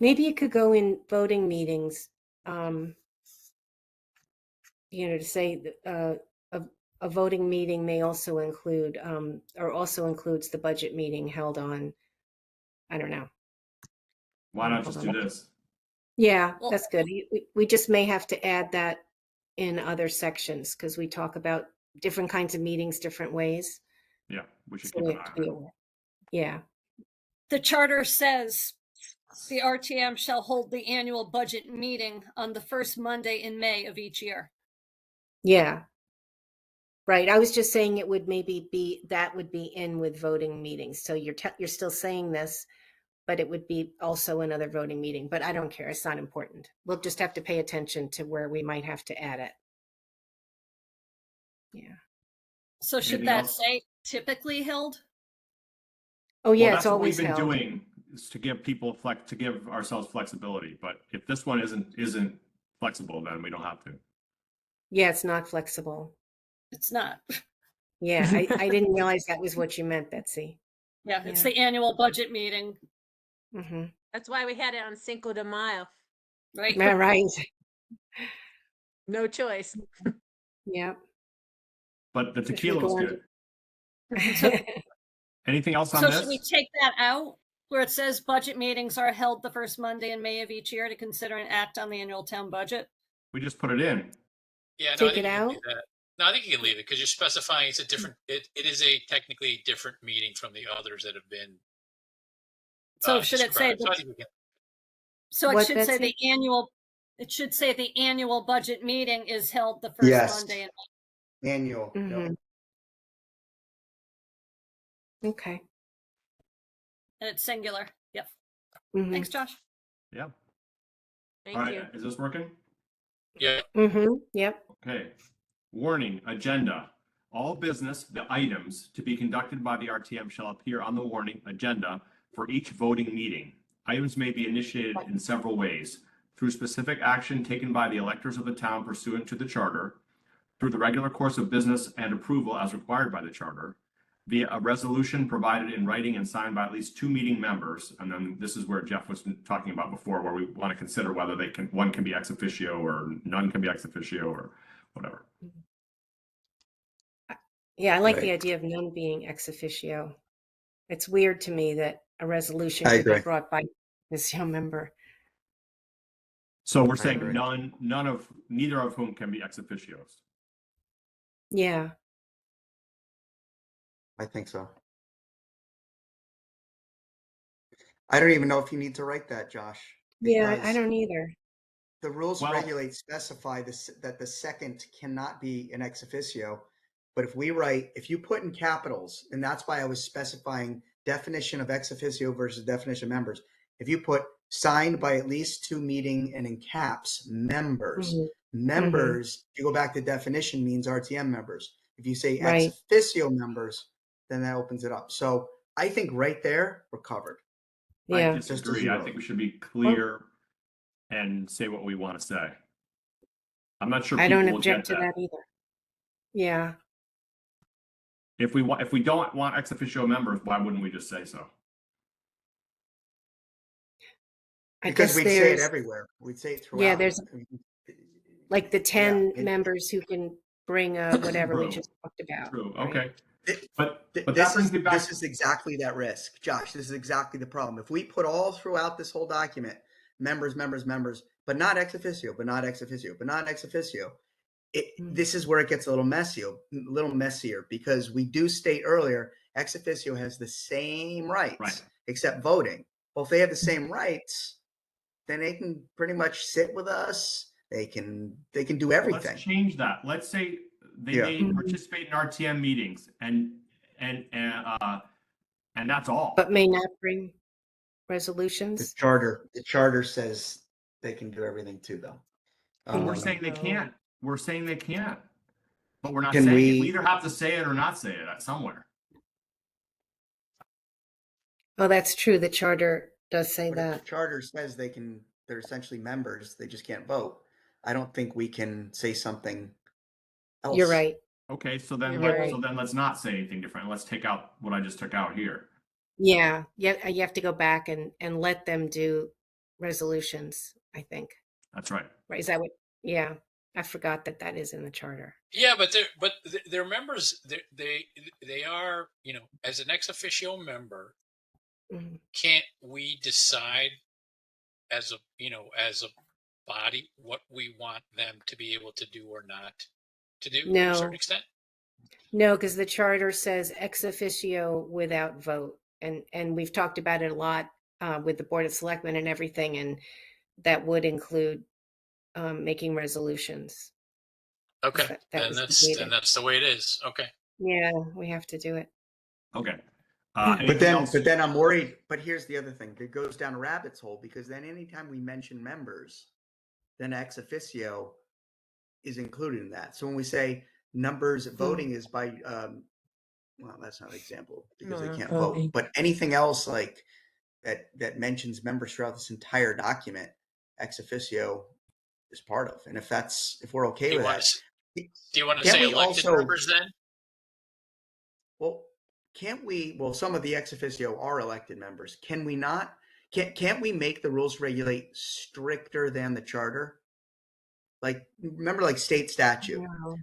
Maybe you could go in voting meetings, to say that a voting meeting may also include, or also includes the budget meeting held on, I don't know. Why not just do this? Yeah, Well- that's good. We just may have to add that in other sections because we talk about different kinds of meetings, different ways. Yeah, we should So keep we an have eye to be on it. aware. Yeah. The charter says the RTM shall hold the annual budget meeting on the first Monday in May of each year. Yeah. Right. I was just saying it would maybe be, that would be in with voting meetings. So you're still saying this, but it would be also another voting meeting, but I don't care. It's not important. We'll just have to pay attention to where we might have to add it. Yeah. So should Anything that else? say typically held? Oh yeah, Well, it's that's what we've always been held. doing, is to give people to give ourselves flexibility. But if this one isn't flexible, then we don't have to. Yeah, it's not flexible. It's not. Yeah, I didn't realize that was what you meant, Betsy. Yeah, it's Yeah. the annual budget meeting, Mm-hmm. That's why we had it on Cinco de Mayo. right? Yeah, right. No choice. Yeah. But the So should we tequila was go on good. Anything else on So this? should we take that out where it says budget meetings are held the first Monday in May of each year to consider and act on the annual town budget? We just put it in. Yeah, no, I Take think it you can leave out? that. No, I think you can leave it because you're specifying it's a different. It is a technically different meeting from the others that have been. So should it say, described. So I think we can. so it What, should say Betsy? the annual, it should say the annual budget meeting is held the first Yes. Monday in Annual. Yep. Mhm. Okay. and it's singular. Yep. Mhm. Thanks, Josh. Yeah. Thank All right. you. Is this working? Yeah, Mhm. Yep. Okay. Warning, agenda. All business, the items to be conducted by the RTM shall appear on the warning agenda for each voting meeting. Items may be initiated in several ways: through specific action taken by the electors of the town pursuant to the charter, through the regular course of business and approval as required by the charter, via a resolution provided in writing and signed by at least 2 meeting members. And then this is where Jeff was talking about before, where we want to consider whether one can be ex officio or none can be ex officio or whatever. Yeah, I like the Right. idea of none being ex officio. It's weird to me that a resolution I could be agree. brought by a officio member. So we're I saying agree. neither of whom can be ex officios. Yeah. I think so. I don't even know if you need to write that, Josh. Yeah, I Because don't either. the rules Well- regulate specify this that the second cannot be an ex officio. But if you put in capitals, and that's why I was specifying definition of ex officio versus definition of members. If you put signed by at least 2 meeting and in caps, members. Mhm. Members, if you go back to definition, means RTM members. If you say ex Right. officio members, then that opens it up. So I think right there, we're covered. I Yeah. disagree. I think we should be clear and say what we want to say. I'm not sure I people don't will object get to that either. Yeah. If we don't want ex officio members, why wouldn't we just say so? I Because guess we'd say it there's everywhere. We'd say it throughout. Yeah, there's like the 10 Yeah, members who can bring whatever we True. just talked about. True. right? Okay. Th- But that this brings is me back. this is exactly that risk, Josh. This is exactly the problem. If we put all throughout this whole document, members, but not ex officio, but not ex officio, but not ex officio. This is where it gets a little messier because we do state earlier, ex officio has the same rights, Right. except voting. Well, if they have the same rights, then they can pretty much sit with us. They can do everything. Let's change that. Let's say they may participate in RTM meetings and that's all. But may not bring The resolutions. charter says they can do everything too, though. We're saying they can't. We're saying they can't. But we're not Can saying it. we- We either have to say it or not say it somewhere. Oh, that's true. The charter does say But if that. the charter says they're essentially members, they just can't vote. I don't think we can say something else. You're right. Okay, so then You're right. let's not say anything different. Let's take out what I just took out here. Yeah. Yeah. You have to go back and let them do resolutions, I think. That's right. Right. Is that what? Yeah. I forgot that is in the charter. Yeah, but they're members. They are, as an ex officio member, Mhm. can't we decide as a body what we want them to be able to do or not to do to No. a certain extent? No, because the charter says ex officio without vote. And we've talked about it a lot with the Board of Selectmen and everything. And that would include making resolutions. Okay, That then was that's the way it is. Okay. Yeah, we have to do it. Okay. But anything then, else? but then I'm worried. But here's the other thing: it goes down a rabbit's hole because then anytime we mention members, then ex officio is included in that. So when we say numbers voting is by, well, that's not an example because they can't vote. But anything else like that mentions members throughout this entire document, ex officio is part of. And if we're okay Do you with want that, to, do you want to Can't say we elected also- members then? well, can't we? Well, some of the ex officio are elected members. Can we not? Can't we make the rules regulate stricter than the charter? Like remember, like state statute. Wow.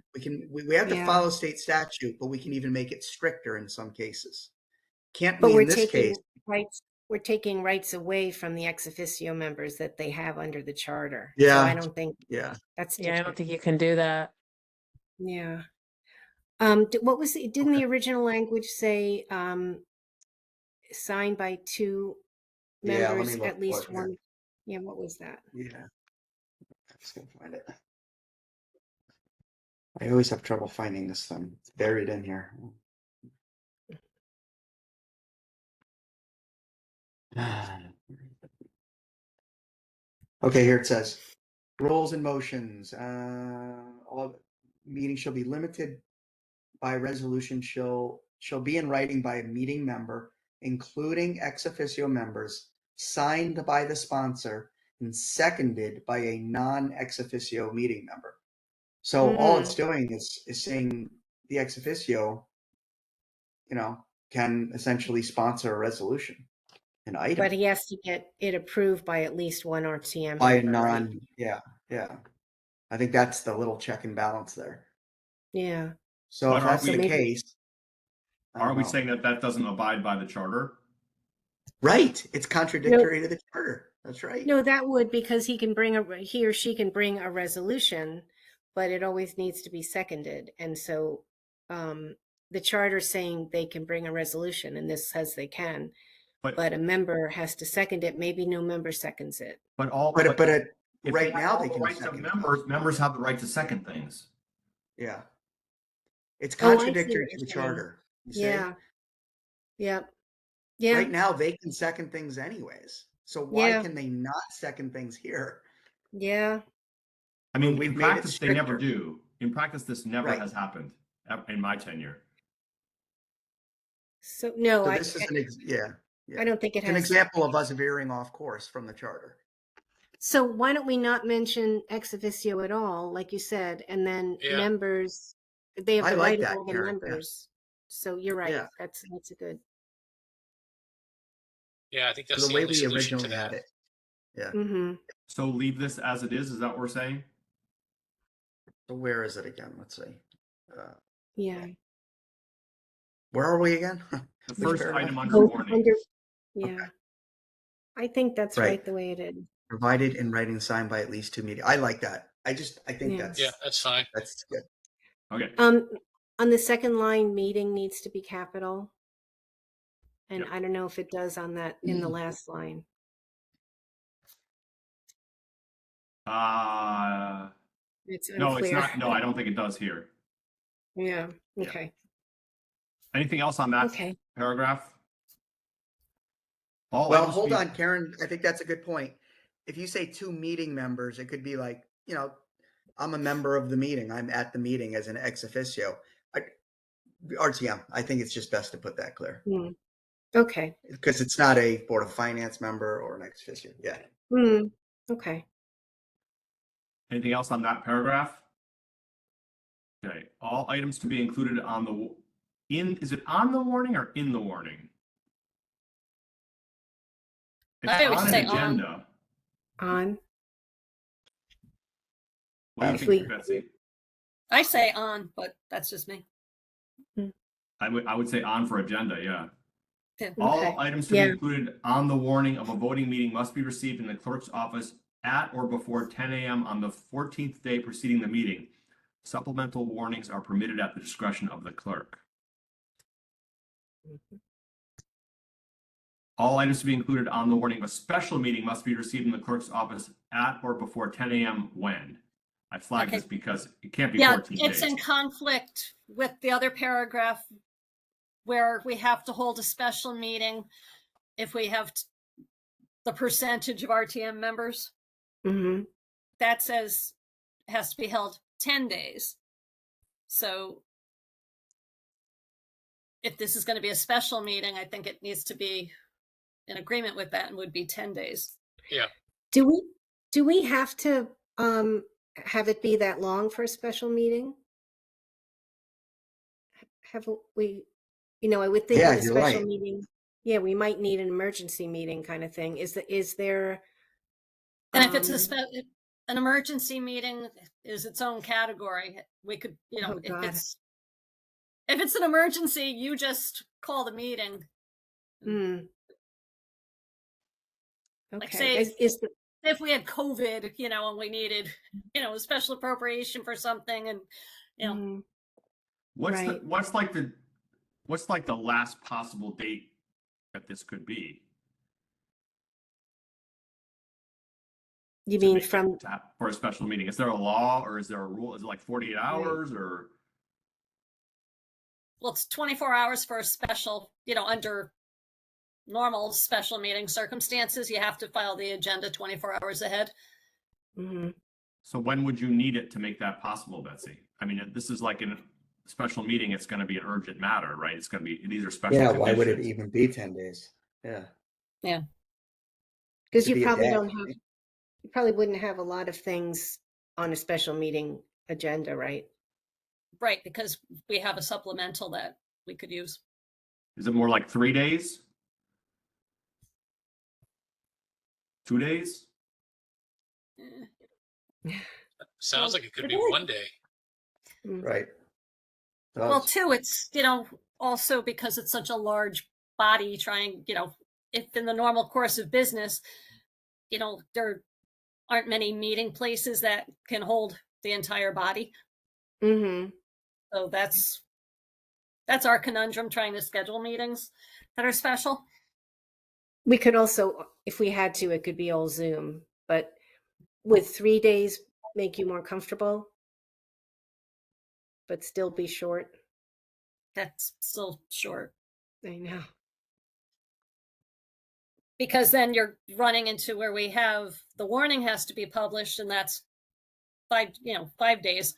We have to Yeah. follow state statute, but we can even make it stricter in some cases. Can't But we we're in this taking case? rights. We're taking rights away from the ex officio members that they have under the charter. Yeah. So I don't think Yeah. that's Yeah, I different. don't think you can do that. Yeah. What was didn't the original language say signed by 2 Yeah, let members me look at least for it here. one? Yeah, what was that? Yeah. I'm just gonna find it. I always have trouble finding this thing. It's buried in here. Okay, here it says, rules and motions. All meetings shall be limited by resolution shall be in writing by a meeting member, including ex officio members, signed by the sponsor and seconded by a non ex officio meeting member. So all it's doing is saying the ex officio can essentially sponsor a resolution, an item But he has to get it approved by at least one RTM by a member, right? non, yeah. I think that's the little check and balance there. Yeah. So But if aren't that's the we- case, I don't Aren't we know. saying that that doesn't abide by the charter? Right, it's contradictory to the charter. That's right. No, that would, because he or she can bring a resolution, but it always needs to be seconded. And so the charter's saying they can bring a resolution, and this says they can, but a member has to second it. Maybe no member seconds it. But if right have now all they the can rights of second it. members have the right to second things. Yeah. It's Oh, I see contradictory what to you're the saying. charter. You see? Yeah. Yep. Yeah. Right now they can second things anyways. So why Yeah. can they not second things here? Yeah. I mean, We've in made it practice, they never stricter. do. In practice, this never Right. has happened in my tenure. So no, So I this is I don't think it it's an has. example of us veering off course from the charter. So why don't we not mention ex officio at all, like you said, and then Yeah. members, they have I the like right of that, all the Karen, yeah. members. So you're right. Yeah. That's a good. Yeah, I think So that's the the way only we solution to originally had that. it. Yeah. Mm-hmm. So leave this as it is that what we're saying? So where is it again? Let's see. Yeah. Where are we again? The Which first paragraph? item under Oh, warning. yeah. I think that's Right. right the way it is. Provided in writing signed by at least 2 meetings. I like that. I think Yeah. Yeah, that's fine. that's good. Okay. On the second line, meeting needs to be capital. And Yep. I don't know if it does on that in the last line. It's unclear. No, it's not. No, I don't think it does here. Yeah. Yeah. Okay. Anything else on that Okay. paragraph? All Well, items to hold be- on, Karen. I think that's a good point. If you say 2 meeting members, it could be like, I'm a member of the meeting. I'm at the meeting as an ex officio. RTM, I think it's just best to put that clear Okay. because it's not a Board of Finance member or an ex officio. Yeah. Okay. Anything else on that paragraph? Okay. All items to be included on is it on the warning or in the warning? It's I would on say an on. agenda. On. What do you If think, we- Betsy? I say on, but that's just me. I would say on for agenda, yeah. Yeah. All Okay. items to Yeah. be included on the warning of a voting meeting must be received in the clerk's office at or before 10 a.m. on the 14th day preceding the meeting. Supplemental warnings are permitted at the discretion of the clerk. All items to be included on the warning of a special meeting must be received in the clerk's office at or before 10 a.m. when? I flagged Okay. this because it can't be Yeah, 14 it's days. in conflict with the other paragraph where we have to hold a special meeting if we have the percentage of RTM members. Mm-hmm. That says it has to be held 10 days. So if this is going to be a special meeting, I think it needs to be in agreement with that and would be 10 days. Yeah. Do we have to have it be that long for a special meeting? Have we, I would think Yeah, with a you're special right. meeting, yeah, we might need an emergency meeting kind of thing. Is there? And if it's an emergency meeting is its own category, we could, Oh, if God. it's an emergency, you just call the meeting. Okay. Like say Is the, if we had COVID, and we needed, a special appropriation for something, and What's right. like the last possible date that this could be? you to mean make it from? for a special meeting? Is there a law or is there a rule? Is it like 48 hours or? well, it's 24 hours for a special, under normal special meeting circumstances, you have to file the agenda 24 hours ahead. Mm-hmm. So when would you need it to make that possible, Betsy? I mean, this is like in a special meeting, it's going to be an urgent matter, right? It's going to be, these are special Yeah. conditions. Why would it even be 10 days? Yeah. Yeah. Because Could you be a probably day. you probably wouldn't have a lot of things on a special meeting agenda, right? Right, because we have a supplemental that we could use. Is it more like 3 days? 2 days? Sounds Well, like it could it be is. 1 day. Right. Well, Does. too, it's, also because it's such a large body trying, if in the normal course of business, there aren't many meeting places that can hold the entire body. Mm-hmm. So that's our conundrum, trying to schedule meetings that are special. We could also, if we had to, it could be all Zoom, but would 3 days make you more comfortable? But still be short? That's still short. I know. Because then you're running into where we have the warning has to be published, and that's 5 days.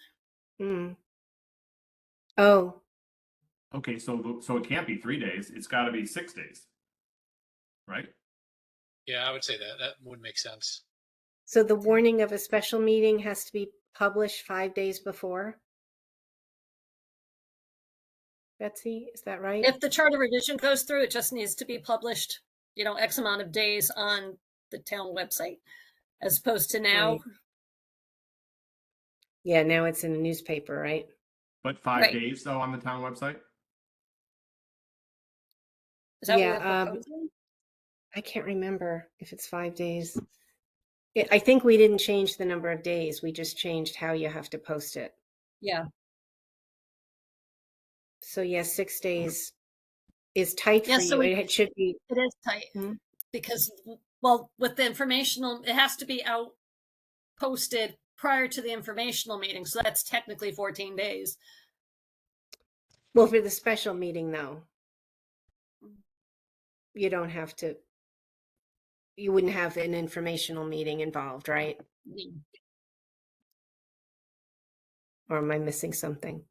Mm. Oh, Okay, so it can't be 3 days. It's got to be 6 days, right? Yeah, I would say that. That would make sense. so the warning of a special meeting has to be published 5 days before? Betsy, is that right? If the charter revision goes through, it just needs to be published, X amount of days on the town website, as opposed to now. Right. Yeah, now it's in a newspaper, right? But 5 Right. days though on the town website? Is that Yeah, what we're proposing? I can't remember if it's 5 days. I think we didn't change the number of days. We just changed how you have to post it. Yeah. So yes, 6 days is tight Yeah, for so you. It should be. it is tight because, well, with the informational, it has to be out posted prior to the informational meeting. So that's technically 14 days. Well, for the special meeting, though, you don't have to. You wouldn't have an informational meeting involved, right? Or am I missing something?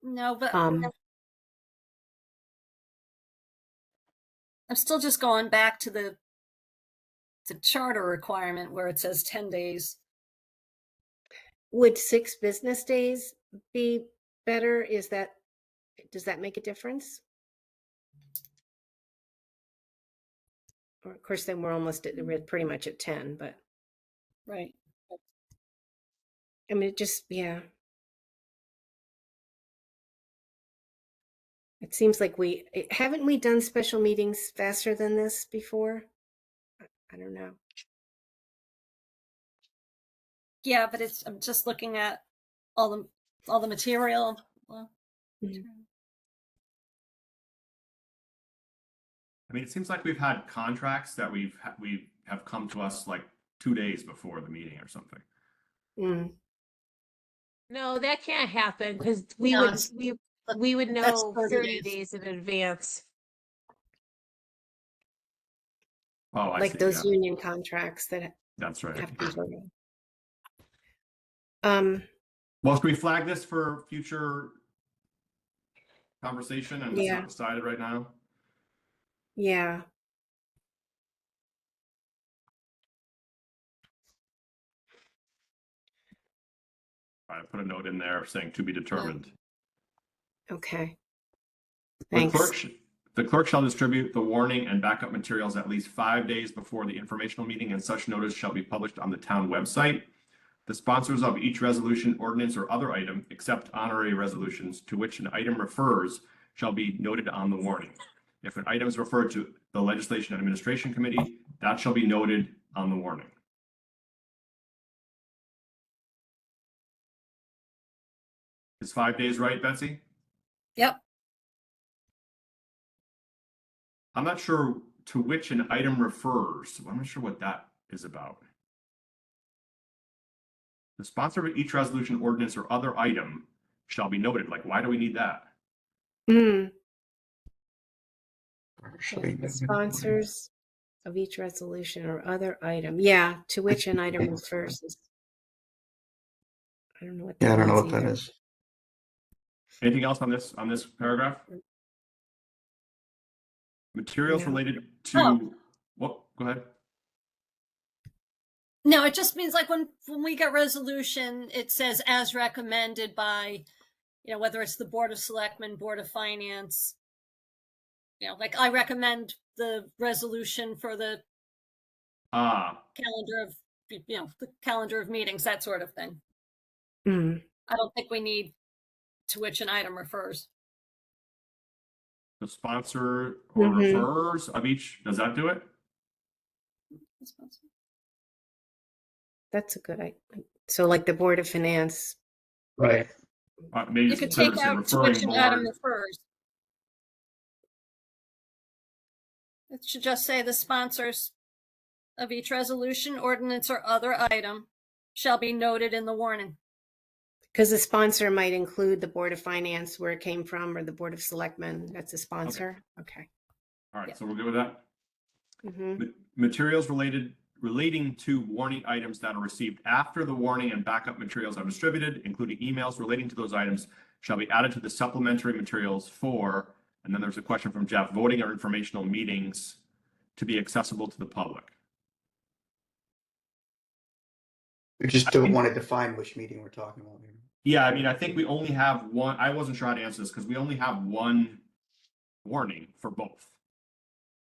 No, but Um, I'm still just going back to the charter requirement where it says 10 days. would 6 business days be better? Does that make a difference? Or of course, then we're pretty much at 10, but Right. I mean, yeah. It seems like haven't we done special meetings faster than this before? I don't know. Yeah, but I'm just looking at all the material. Mhm. I mean, it seems like we've had contracts that we have come to us like 2 days before the meeting or something. Mm. No, that can't happen because No, we would that's know 30 30 days. days in advance. Oh, I Like see. those Yeah, union contracts that that's right. have to be voted. Well, should we flag this for future conversation and it's Yeah. not decided right now? Yeah. I put a note in there saying to be determined. Okay. The Thanks. clerk shall distribute the warning and backup materials at least 5 days before the informational meeting, and such notice shall be published on the town website. The sponsors of each resolution, ordinance, or other item, except honorary resolutions to which an item refers, shall be noted on the warning. If an item is referred to the Legislation and Administration Committee, that shall be noted on the warning. Is 5 days right, Betsy? Yep. I'm not sure to which an item refers. I'm not sure what that is about. The sponsor of each resolution, ordinance, or other item shall be noted. Like, why do we need that? The sponsors of each resolution or other item. Yeah, to which an item refers. I don't know what that Yeah, I don't know means what that either. is. Anything else on this paragraph? Materials No. related to what? Go ahead. No, it just means like when we get resolution, it says as recommended by you know, whether it's the Board of Selectmen, Board of Finance, you know, like I recommend the resolution for the calendar of, you know, the calendar of meetings, that sort of thing. Mm. I don't think we need to which an item refers. The sponsor or Mhm. referrers of each, does that do it? That's a good idea. So like the Board of Finance. Right. Maybe You it's could better take to say out to which referring an item board. refers. It should just say the sponsors of each resolution, ordinance, or other item shall be noted in the warning. Because the sponsor might include the Board of Finance where it came from, or the Board of Selectmen. That's a sponsor. Okay. All right, Yeah. so we're good with that. Mm-hmm. Materials relating to warning items that are received after the warning and backup materials are distributed, including emails relating to those items, shall be added to the supplementary materials for, and then there's a question from Jeff, voting or informational meetings to be accessible to the public. We just don't want to define which meeting we're talking about here. Yeah, I mean, I think we only have one. I wasn't sure how to answer this because we only have one warning for both,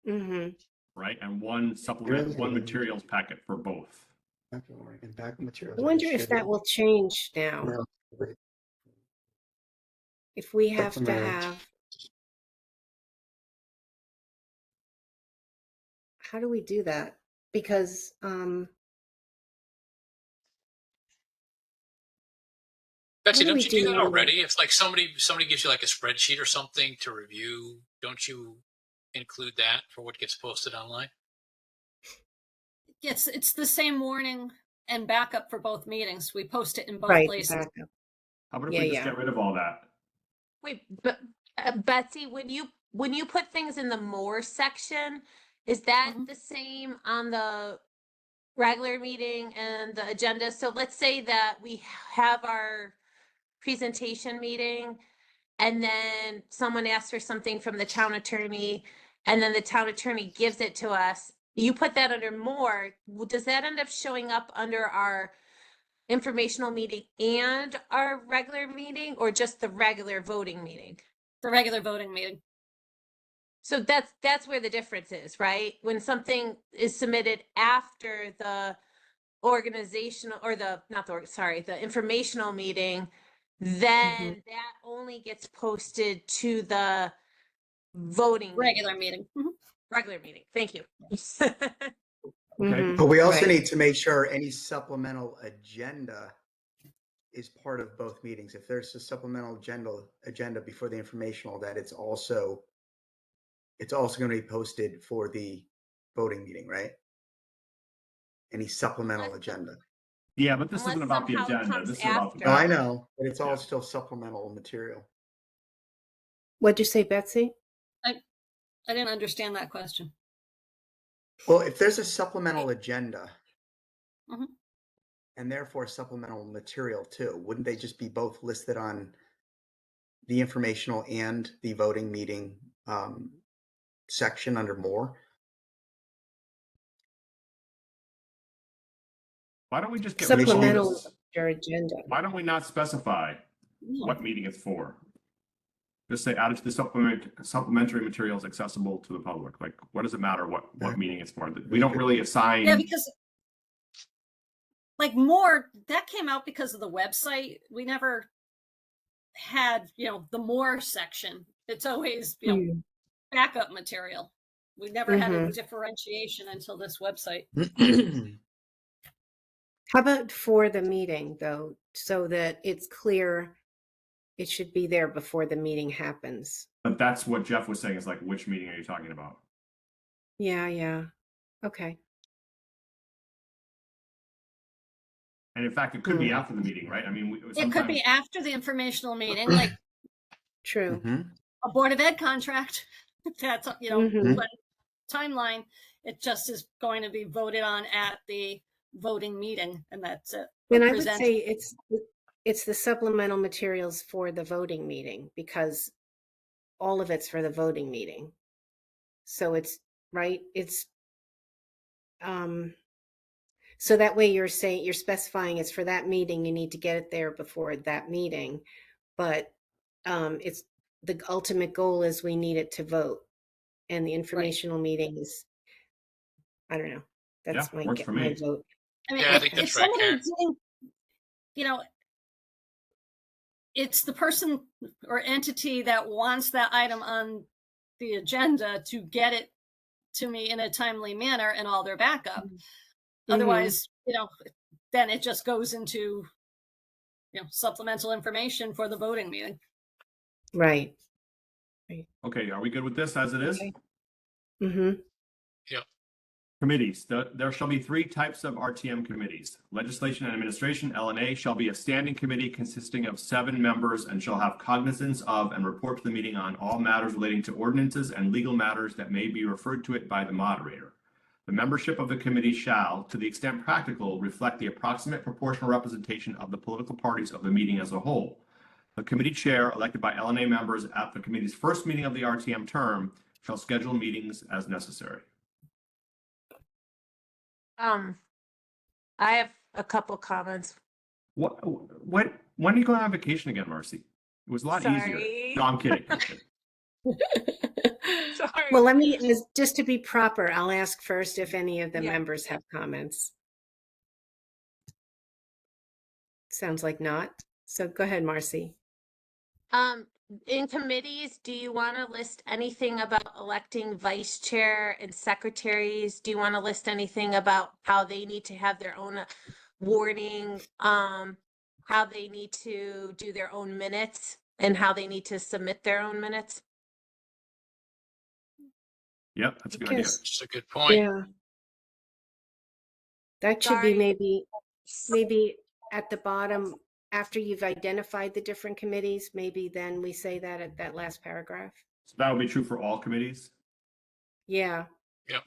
Mm-hmm. right? And one supplement, one materials packet for both. And backup materials I are wonder if that distributed. will change now. If we have to Supplementary. have, how do we do that? Because Betsy, How do we don't you do do that number? already? If like somebody gives you like a spreadsheet or something to review, don't you include that for what gets posted online? Yes, it's the same warning and backup for both meetings. We post it in both right, places. backup. How about if Yeah, we just yeah. get rid of all that? Wait, but Betsy, when you put things in the more section, is that Mhm. the same on the regular meeting and the agenda? So let's say that we have our presentation meeting and then someone asks for something from the town attorney and then the town attorney gives it to us. You put that under more. Does that end up showing up under our informational meeting and our regular meeting, or just the regular voting meeting? The regular voting meeting. So that's where the difference is, right? When something is submitted after the organizational or the informational meeting, then that only gets posted to the voting Regular meeting. meeting. Mhm. Regular meeting. Thank you. Okay. Mhm. But we also Right. need to make sure any supplemental agenda is part of both meetings. If there's a supplemental agenda before the informational, that it's also going to be posted for the voting meeting, right? Any supplemental agenda. Yeah, but this Unless isn't about the somehow it agenda. comes This is about the No, I after. know, but it's all Yeah. still supplemental material. What'd you say, Betsy? I didn't understand that question. Well, if there's a supplemental agenda Mhm. and therefore supplemental material too, wouldn't they just be both listed on the informational and the voting meeting section under more? Why don't we just get rid of all Supplemental this? your agenda. Why don't we not specify what meeting it's for? Just say added to the supplementary materials accessible to the public. Like, what does it matter what meeting it's for? We don't really assign. Yeah, because like more that came out because of the website. We never had, you know, the more section. It's always, you know, Mm. backup material. We never had a differentiation until this website. How about for the meeting though, so that it's clear it should be there before the meeting happens? But that's what Jeff was saying is like, which meeting are you talking about? Yeah, yeah. Okay. And in fact, it could be after the meeting, right? I mean, It could be after the informational meeting, like True. a Board of Ed contract. That's, you know, Mhm. but timeline, it just is going to be voted on at the voting meeting, and that's it. And I would Present- say it's the supplemental materials for the voting meeting, because all of it's for the voting meeting. So it's right. It's so that way you're saying, you're specifying it's for that meeting. You need to get it there before that meeting, but it's the ultimate goal is we need it to vote. And the informational meeting is, I don't know. That's Yeah, works for my me. vote. I mean, Yeah, I if, think if that's right, somebody Karen. didn't, you know, it's the person or entity that wants that item on the agenda to get it to me in a timely manner and all their backup. Otherwise, then it just goes into, supplemental information for the voting meeting. Right. Okay, are we good with this as it is? Okay. Mm-hmm. Yep. Committees. There shall be 3 types of RTM committees. Legislation and Administration, LNA, shall be a standing committee consisting of 7 members and shall have cognizance of and report to the meeting on all matters relating to ordinances and legal matters that may be referred to it by the moderator. The membership of the committee shall, to the extent practical, reflect the approximate proportional representation of the political parties of the meeting as a whole. The committee chair, elected by LNA members at the committee's first meeting of the RTM term, shall schedule meetings as necessary. I have a couple comments. When are you going on vacation again, Marcy? It was a lot easier. Sorry. No, I'm kidding. Sorry. Well, just to be proper, I'll ask first if any of the members have comments. Sounds like not. So go ahead, Marcy. In committees, do you want to list anything about electing vice chair and secretaries? Do you want to list anything about how they need to have their own warning, how they need to do their own minutes, and how they need to submit their own minutes? Yep, that's a good idea. That's a good point. Yeah. That should be maybe at the bottom after you've identified the different committees, maybe then we say that at that last paragraph. So that would be true for all committees? Yeah. Yep.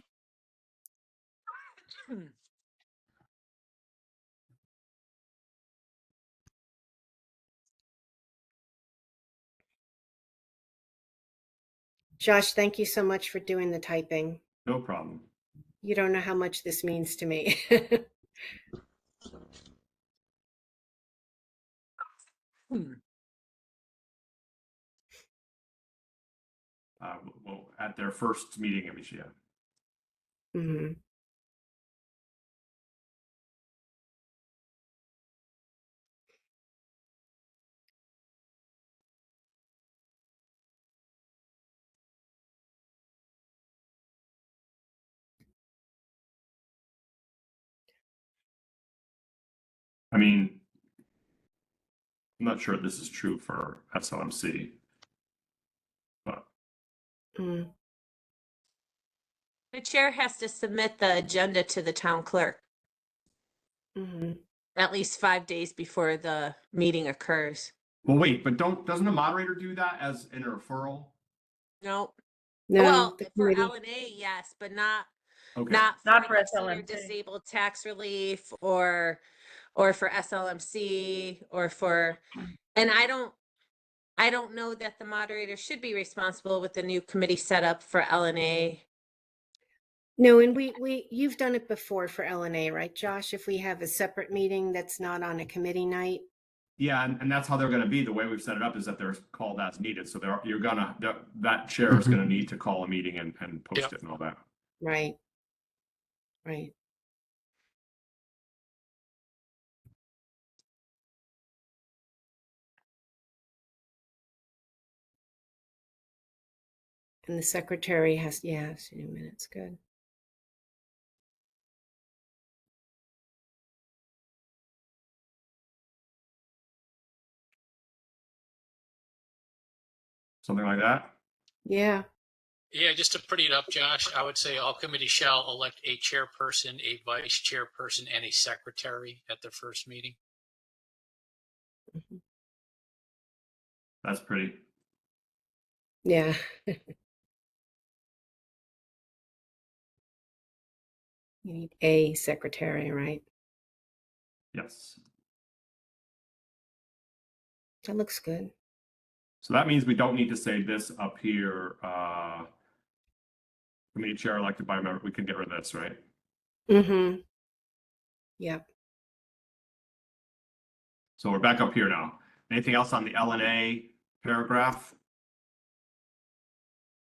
Josh, thank you so much for doing the typing. No problem. You don't know how much this means to me. Well, at their first meeting, Amicia. Mm-hmm. I mean, I'm not sure this is true for SLMC, but Mm. The chair has to submit the agenda to the town clerk Mm-hmm. at least 5 days before the meeting occurs. well, wait, but doesn't the moderator do that as in a referral? No. No, Well, the for committee. LNA, yes, but not Okay. Not for for senior SLMC. disabled tax relief or for SLMC or for, and I don't know that the moderator should be responsible with the new committee set up for LNA. No, and you've done it before for LNA, right, Josh? If we have a separate meeting that's not on a committee night. Yeah, and that's how they're going to be. The way we've set it up is that they're called as needed. So that chair is going to need to call a meeting and post Yep. it and all that. Right. Right. And the secretary has, 2 minutes. Good. Something like that. Yeah. Yeah, just to pretty it up, Josh, I would say all committees shall elect a chairperson, a vice chairperson, and a secretary at their first meeting. Mm-hmm. That's pretty. Yeah. You need a secretary, right? Yes. That looks good. So that means we don't need to say this up here. Committee chair elected by a member. We can get rid of this, right? Mm-hmm. Yep. So we're back up here now. Anything else on the LNA paragraph?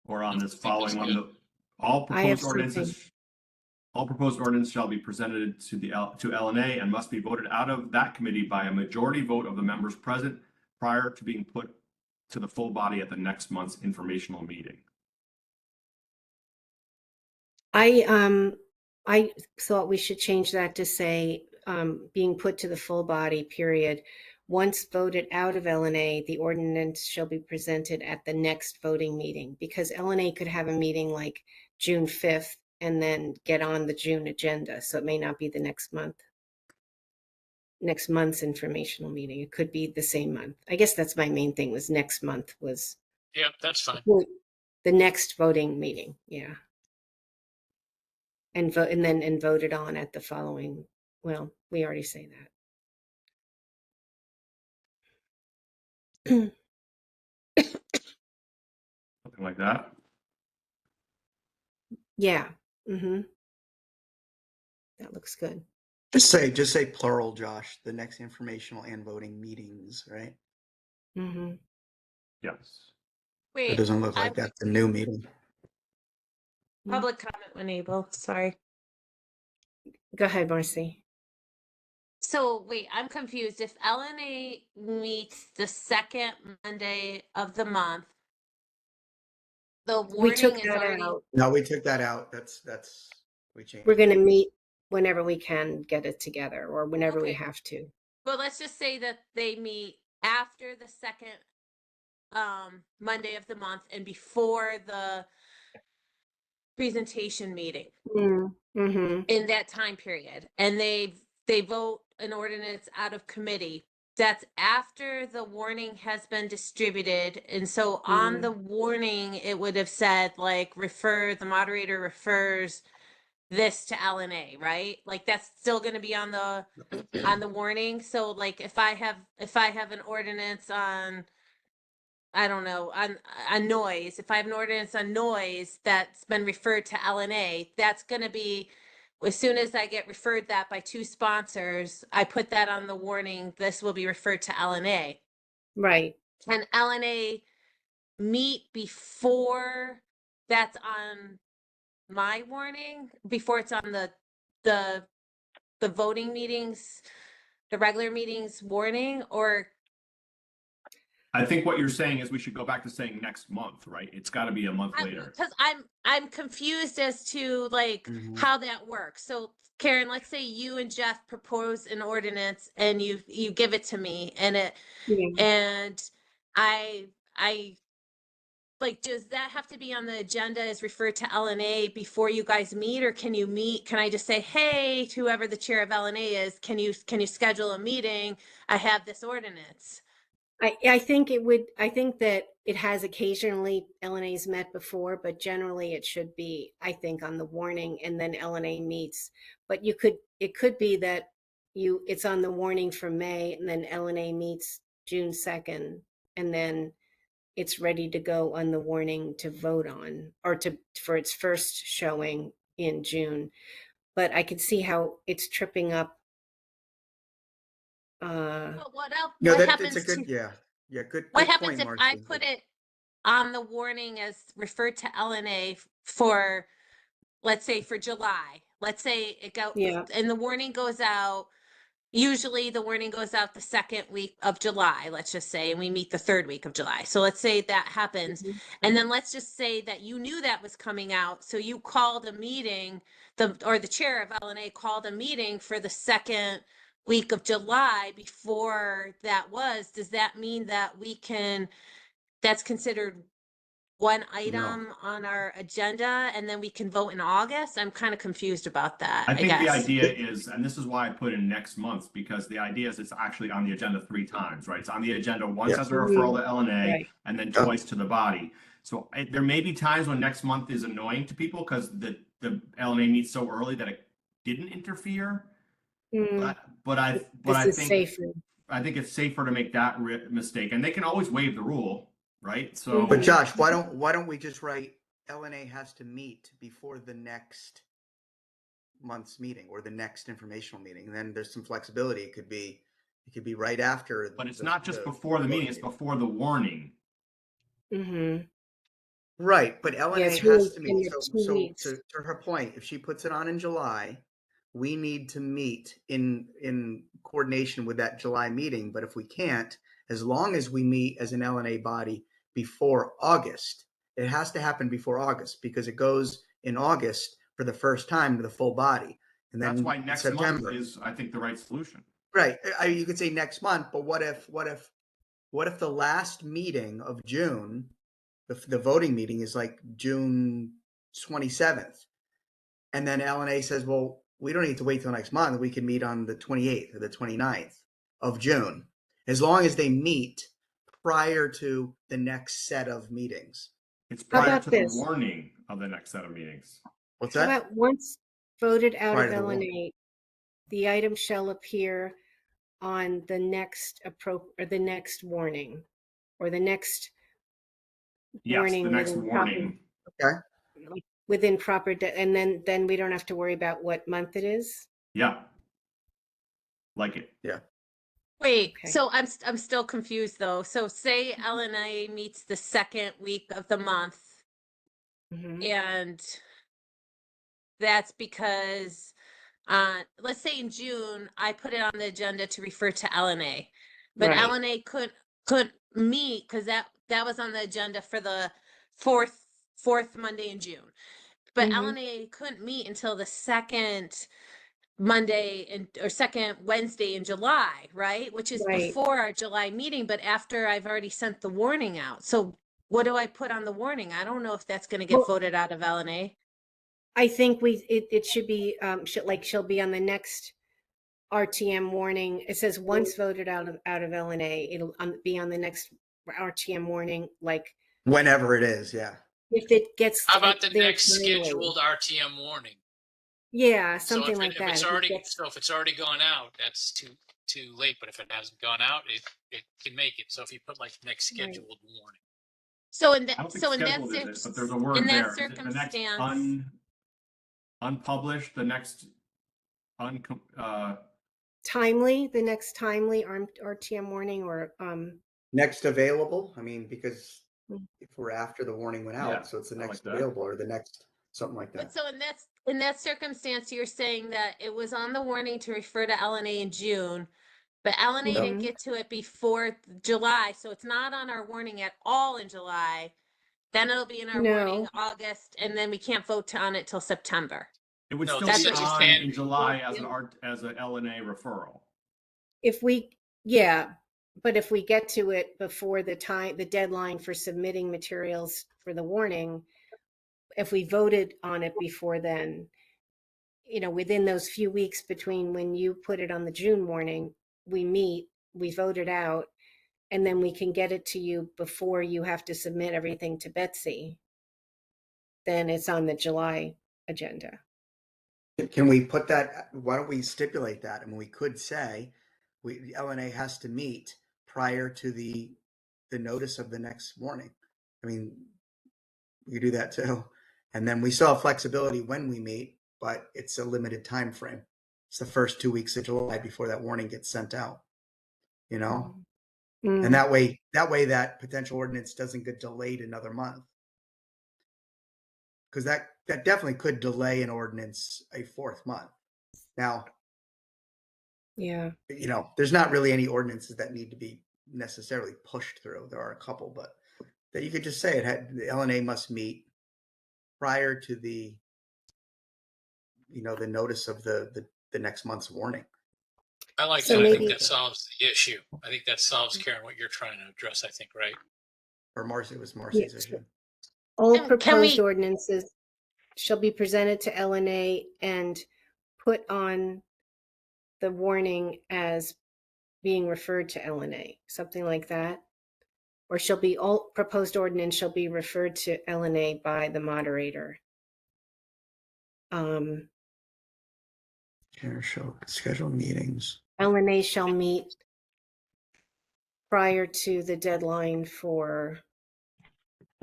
Or on this I think following that's one, good. all I have proposed ordinances, all proposed ordinances shall be presented to the to LNA and must be voted out of that committee by a majority vote of the members present prior to being put to the full body at the next month's informational meeting. I thought we should change that to say being put to the full body, period. Once voted out of LNA, the ordinance shall be presented at the next voting meeting, because LNA could have a meeting like June 5th and then get on the June agenda. So it may not be the next month's informational meeting. It could be the same month. I guess that's my main thing, was next month was Yeah, that's fine. the next voting meeting. Yeah. And vote and voted on at the following. Well, we already say that. Something like that. Yeah. That looks good. Just say plural, Josh. The next informational and voting meetings, right? Yes. It Wait, doesn't look like I'm that's a new meeting. public comment when able. Sorry. Go ahead, Marcy. So wait, I'm confused. If LNA meets the second Monday of the month, the We took warning is that already. out. No, we took that out. That's we changed. We're going to meet whenever we can get it together, or whenever we Okay. have to. But let's just say that they meet after the second Monday of the month and before the presentation meeting in that time period, and they vote an ordinance out of committee. That's after the warning has been distributed, and so on the warning it would have said like the moderator refers this to LNA, right? Like that's still going to be on the warning. So like if I have an ordinance on, I don't know, on noise, if I have an ordinance on noise that's been referred to LNA, that's going to be, as soon as I get referred that by two sponsors, I put that on the warning, this will be referred to LNA. Right. Can LNA meet before that's on my warning, before it's on the voting meetings, the regular meetings warning, or? I think what you're saying is we should go back to saying next month, right? It's got to be a month later. Because I'm confused as to like how that works. So Karen, let's say you and Jeff propose an ordinance and you give it to me, and and I like, does that have to be on the agenda as referred to LNA before you guys meet, or can you meet? Can I just say, hey, to whoever the chair of LNA is, can you schedule a meeting? I have this ordinance. I think it would. I think that it has occasionally LNA's met before, but generally it should be, I think, on the warning and then LNA meets. But it could be that it's on the warning for May and then LNA meets June 2nd, and then it's ready to go on the warning to vote on, or for its first showing in June. But I could see how it's tripping up. But what else? No, What that happens it's a good, to, good. what Good happens point, if Marcy. I put it on the warning as referred to LNA for, let's say, for July? Let's say it go, and the warning goes out. Usually the warning goes out the second week of July, let's just say, and we meet the third week of July. So let's say that happens. And then let's just say that you knew that was coming out. So you called a meeting, the chair of LNA called a meeting for the second week of July before that was. Does that mean that that's considered one item on our agenda and then we can vote in August? I'm kind of confused about that. I think guess the idea is, and this is why I put in next month, because the idea is it's actually on the agenda 3 times, right? It's on the agenda once as a referral to LNA and then twice to the body. So there may be times when next month is annoying to people because the LNA meets so early that it didn't interfere. But I think it's safer to make that mistake, and they can always waive the rule, right? So, But Josh, why don't we just write LNA has to meet before the next month's meeting or the next informational meeting, and then there's some flexibility. It could be right after. But it's not just before the meeting; it's before the warning. Mm-hmm. Right, but Yeah, LNA it's has really to in meet. the So, 2 weeks. to her point, if she puts it on in July, we need to meet in coordination with that July meeting. But if we can't, as long as we meet as an LNA body before August, it has to happen before August because it goes in August for the first time to the full body, and That's then why in next September. month is, I think, the right solution. Right. You could say next month, but what if the last meeting of June, the voting meeting is like June 27th, and then LNA says, well, we don't need to wait till next month. We can meet on the 28th or the 29th of June, as long as they meet prior to the next set of meetings. It's How prior about to the this? warning of the next set of meetings. What's How that? about once voted out Prior of to the warning. LNA, the item shall appear on the next or the next warning, or the next Yes, the warning next within proper, warning. Okay. like, within proper, and then we don't have to worry about what month it is. Yeah. Like it. Yeah. Wait, Okay. so I'm still confused though. So say LNA meets the second week of the month, Mhm. and that's because let's say in June I put it on the agenda to refer to LNA, but Right. LNA couldn't meet because that was on the agenda for the fourth Monday in June. But Mhm. LNA couldn't meet until the second Monday or second Wednesday in July, right? Which is Right. before our July meeting, but after I've already sent the warning out. So what do I put on the warning? I don't know if that's going to get Well, voted out of LNA. I think it should be she'll be on the next RTM warning. It says once voted out of LNA, it'll be on the next RTM warning. Like Whenever it is. Yeah. if it gets How about the there next timely, scheduled RTM warning? yeah, So something like that. if it's already gone out, that's too late. But if it hasn't gone out, it can make it. So if you put like next Right. scheduled warning. So in I that don't think so in that scheduled is it, but there's a in word that there. Is it the next circumstance, unpublished, the next Timely, the next timely RTM warning, or Next available. I mean, because Mm. if we're after the warning went Yeah, out, so it's the I like next that. available or the next something like but that. so in that circumstance, you're saying that it was on the warning to refer to LNA in June, but LNA Yep. didn't get to it before July, so it's not on our warning at all in July. Then it'll be in our warning no. August, and then we can't vote on it till September. It would No, still That's be what you're on saying. in July as a LNA referral. If we, yeah, but if we get to it before the deadline for submitting materials for the warning, if we voted on it before then, within those few weeks between when you put it on the June warning, we meet, we vote it out, and then we can get it to you before you have to submit everything to Betsy, then it's on the July agenda. Can we put that? Why don't we stipulate that? I mean, we could say the LNA has to meet prior to the notice of the next warning. I mean, we could do that too, and then we still have flexibility when we meet, but it's a limited time frame. It's the first 2 weeks of July before that warning gets sent out. You know, and that way that potential ordinance doesn't get delayed another month, because that definitely could delay an ordinance a fourth month. Now, Yeah. there's not really any ordinances that need to be necessarily pushed through. There are a couple, but that you could just say the LNA must meet prior to the the notice of the next month's warning. I like So that. I think maybe- that solves the issue. I think that solves, Karen, what you're trying to address. I think, right? Or Marcy was Marcy's Yes. issue. All Can proposed we- ordinances shall be presented to LNA and put on the warning as being referred to LNA, something like that. Or all proposed ordinance shall be referred to LNA by the moderator. Chair shall schedule meetings. LNA shall meet prior to the deadline for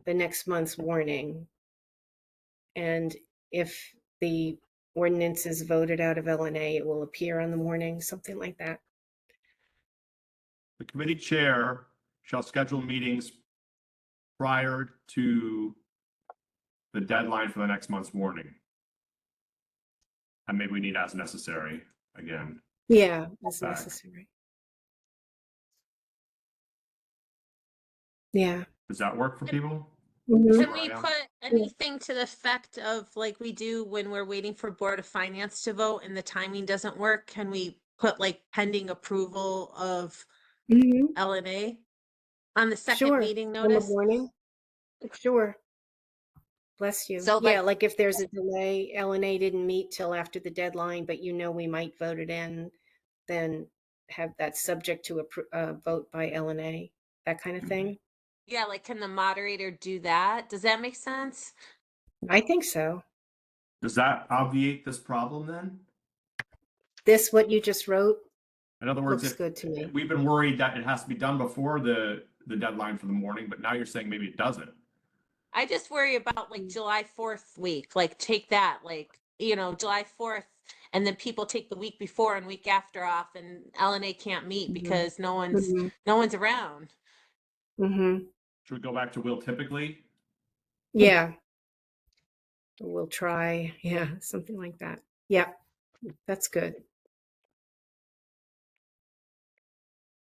the next month's warning. And if the ordinance is voted out of LNA, it will appear on the warning, something like that. The committee chair shall schedule meetings prior to the deadline for the next month's warning. And maybe we need as necessary again. Yeah, as Back. necessary. Yeah. Does that work for people? Mhm. Can we put anything to the effect of like we do when we're waiting for Board of Finance to vote and the timing doesn't work? Can we put like pending approval of Mhm. LNA on the second Sure. meeting On the notice? warning? Sure. Bless you. So, Yeah, like- like if there's a delay, LNA didn't meet till after the deadline, but we might vote it in, then have that subject to a vote by LNA, that kind of thing. Yeah, like can the moderator do that? Does that make sense? I think so. Does that obviate this problem then? This, what you just wrote, In other words, looks if good to me. we've been worried that it has to be done before the deadline for the morning, but now you're saying maybe it doesn't. I just worry about like July 4th week, like take that, like, you know, July 4th, and then people take the week before and week after off and LNA can't meet because no one's around. Mm-hmm. Should we go back to will typically? Yeah. We'll try. Yeah, something like that. Yeah, that's good.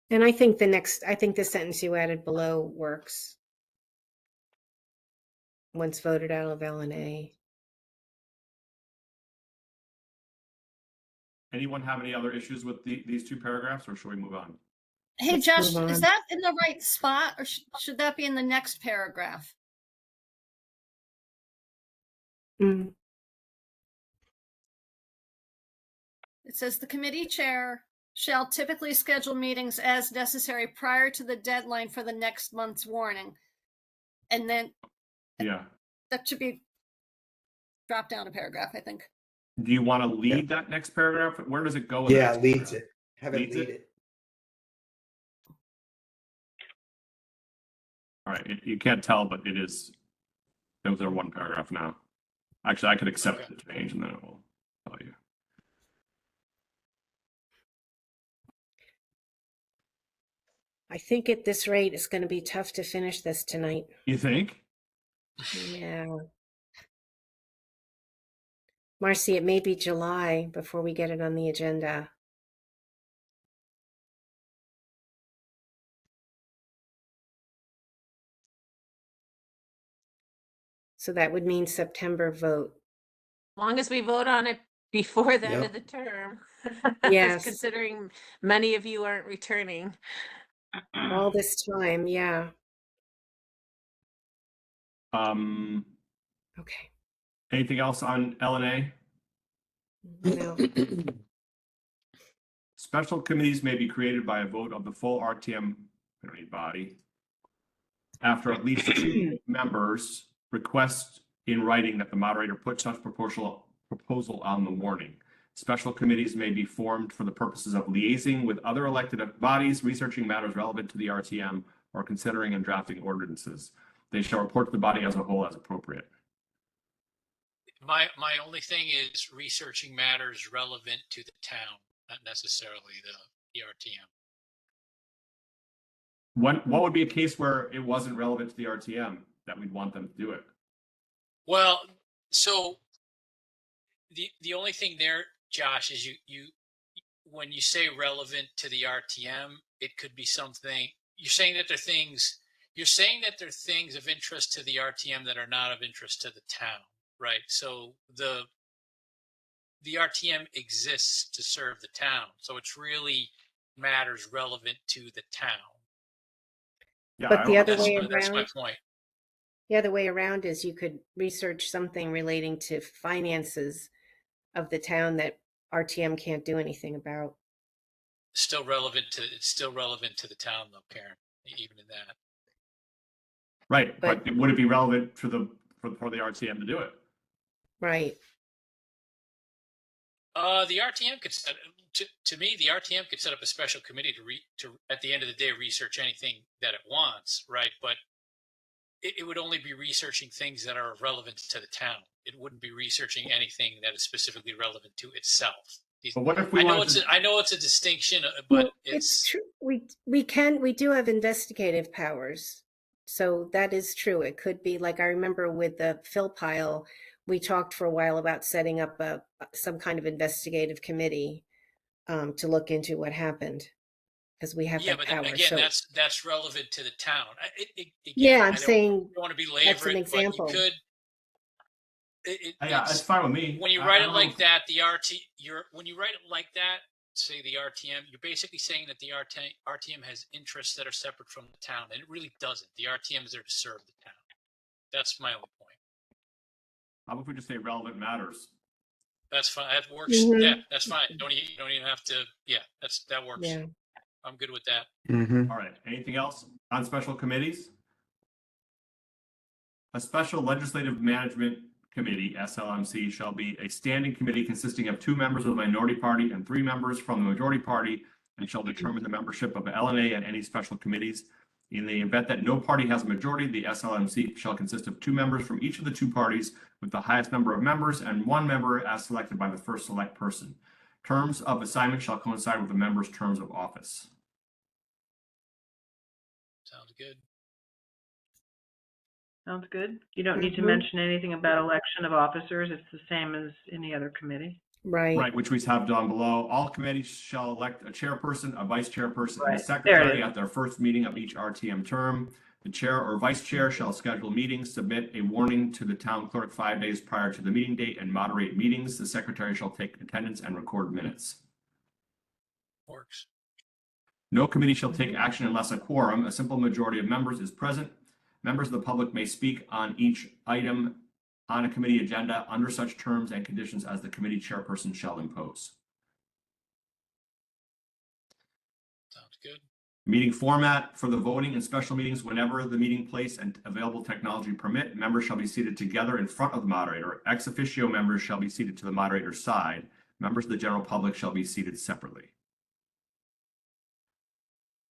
And I think the sentence you added below works. Once voted out of LNA. Anyone have any other issues with these two paragraphs, or should we move on? Hey, Let's Josh, move is on. that in the right spot or should that be in the next paragraph? Mm. It says the committee chair shall typically schedule meetings as necessary prior to the deadline for the next month's warning. And then Yeah. that should be dropped down a paragraph, I think. Do you want to lead that next paragraph? Where does it go? In the Yeah, next leads paragraph? it. Have it Leads lead it? it. All right. You can't tell, but it is. Those are one paragraph now. Actually, I could accept Okay. the change and then it will tell you. I think at this rate, it's going to be tough to finish this tonight. You think? Yeah. Marcy, it may be July before we get it on the agenda. So that would mean September vote. As long as we vote on it before the end Yep. of the term. Yes. Considering many of you aren't returning. All this time, yeah. Okay. Anything else on LNA? No. Special committees may be created by a vote of the full RTM body after at least 2 members request in writing that the moderator put such proposal on the warning. Special committees may be formed for the purposes of liaising with other elected bodies, researching matters relevant to the RTM, or considering and drafting ordinances. They shall report to the body as a whole as appropriate. My only thing is researching matters relevant to the town, not necessarily the RTM. What would be a case where it wasn't relevant to the RTM that we'd want them to do it? Well, so the only thing there, Josh, is you when you say relevant to the RTM, it could be something you're saying that there are things of interest to the RTM that are not of interest to the town, right? So the RTM exists to serve the town, so it's really matters relevant to the town. Yeah, But the other way That's my around, point. the other way around is you could research something relating to finances of the town that RTM can't do anything about. It's still relevant to the town, though, Karen. Even in that. right. But- But would it be relevant for the RTM to do it? Right. The RTM could to me, the RTM could set up a special committee to at the end of the day research anything that it wants, right? But it would only be researching things that are relevant to the town. It wouldn't be researching anything that is specifically relevant to itself. But what if we I know wanted I know it's a distinction, but Well, it's true. We do have investigative powers. So that is true. It could be like I remember with the fill pile, we talked for a while about setting up some kind of investigative committee to look into what happened because we have Yeah, that but power. again, So that's relevant to the town. yeah, Again, I'm I saying don't want to that's belabor an it, but you example. could. Yeah, it's It's fine with me. when you I write it don't know like if- that. When you write it like that, say the RTM, you're basically saying that the RTM has interests that are separate from the town, and it really doesn't. The RTM is there to serve the town. That's my only point. How about if we just say relevant matters? That's fine. That works. Mhm. Yeah, that's fine. You don't even have to. Yeah, that works. Yeah. I'm good with that. Mm-hmm. All right. Anything else on special committees? A special legislative management committee, SLMC, shall be a standing committee consisting of 2 members of the minority party and 3 members from the majority party, and shall determine the membership of LNA and any special committees. In the event that no party has a majority, the SLMC shall consist of 2 members from each of the 2 parties with the highest number of members and 1 member as selected by the first select person. Terms of assignment shall coincide with the members' terms of office. Sounds good. Sounds good. You don't need to Mhm. mention anything about election of officers. It's the same as any other committee. Right. Right, which we have down below. All committees shall elect a chairperson, a vice chairperson, and a Right, there it secretary is. at their first meeting of each RTM term. The chair or vice chair shall schedule meetings, submit a warning to the town clerk 5 days prior to the meeting date, and moderate meetings. The secretary shall take attendance and record minutes. Works. No committee shall take action unless a quorum, a simple majority of members, is present. Members of the public may speak on each item on a committee agenda under such terms and conditions as the committee chairperson shall impose. Sounds good. Meeting format for the voting and special meetings: whenever the meeting place and available technology permit, members shall be seated together in front of the moderator. Ex officio members shall be seated to the moderator's side. Members of the general public shall be seated separately.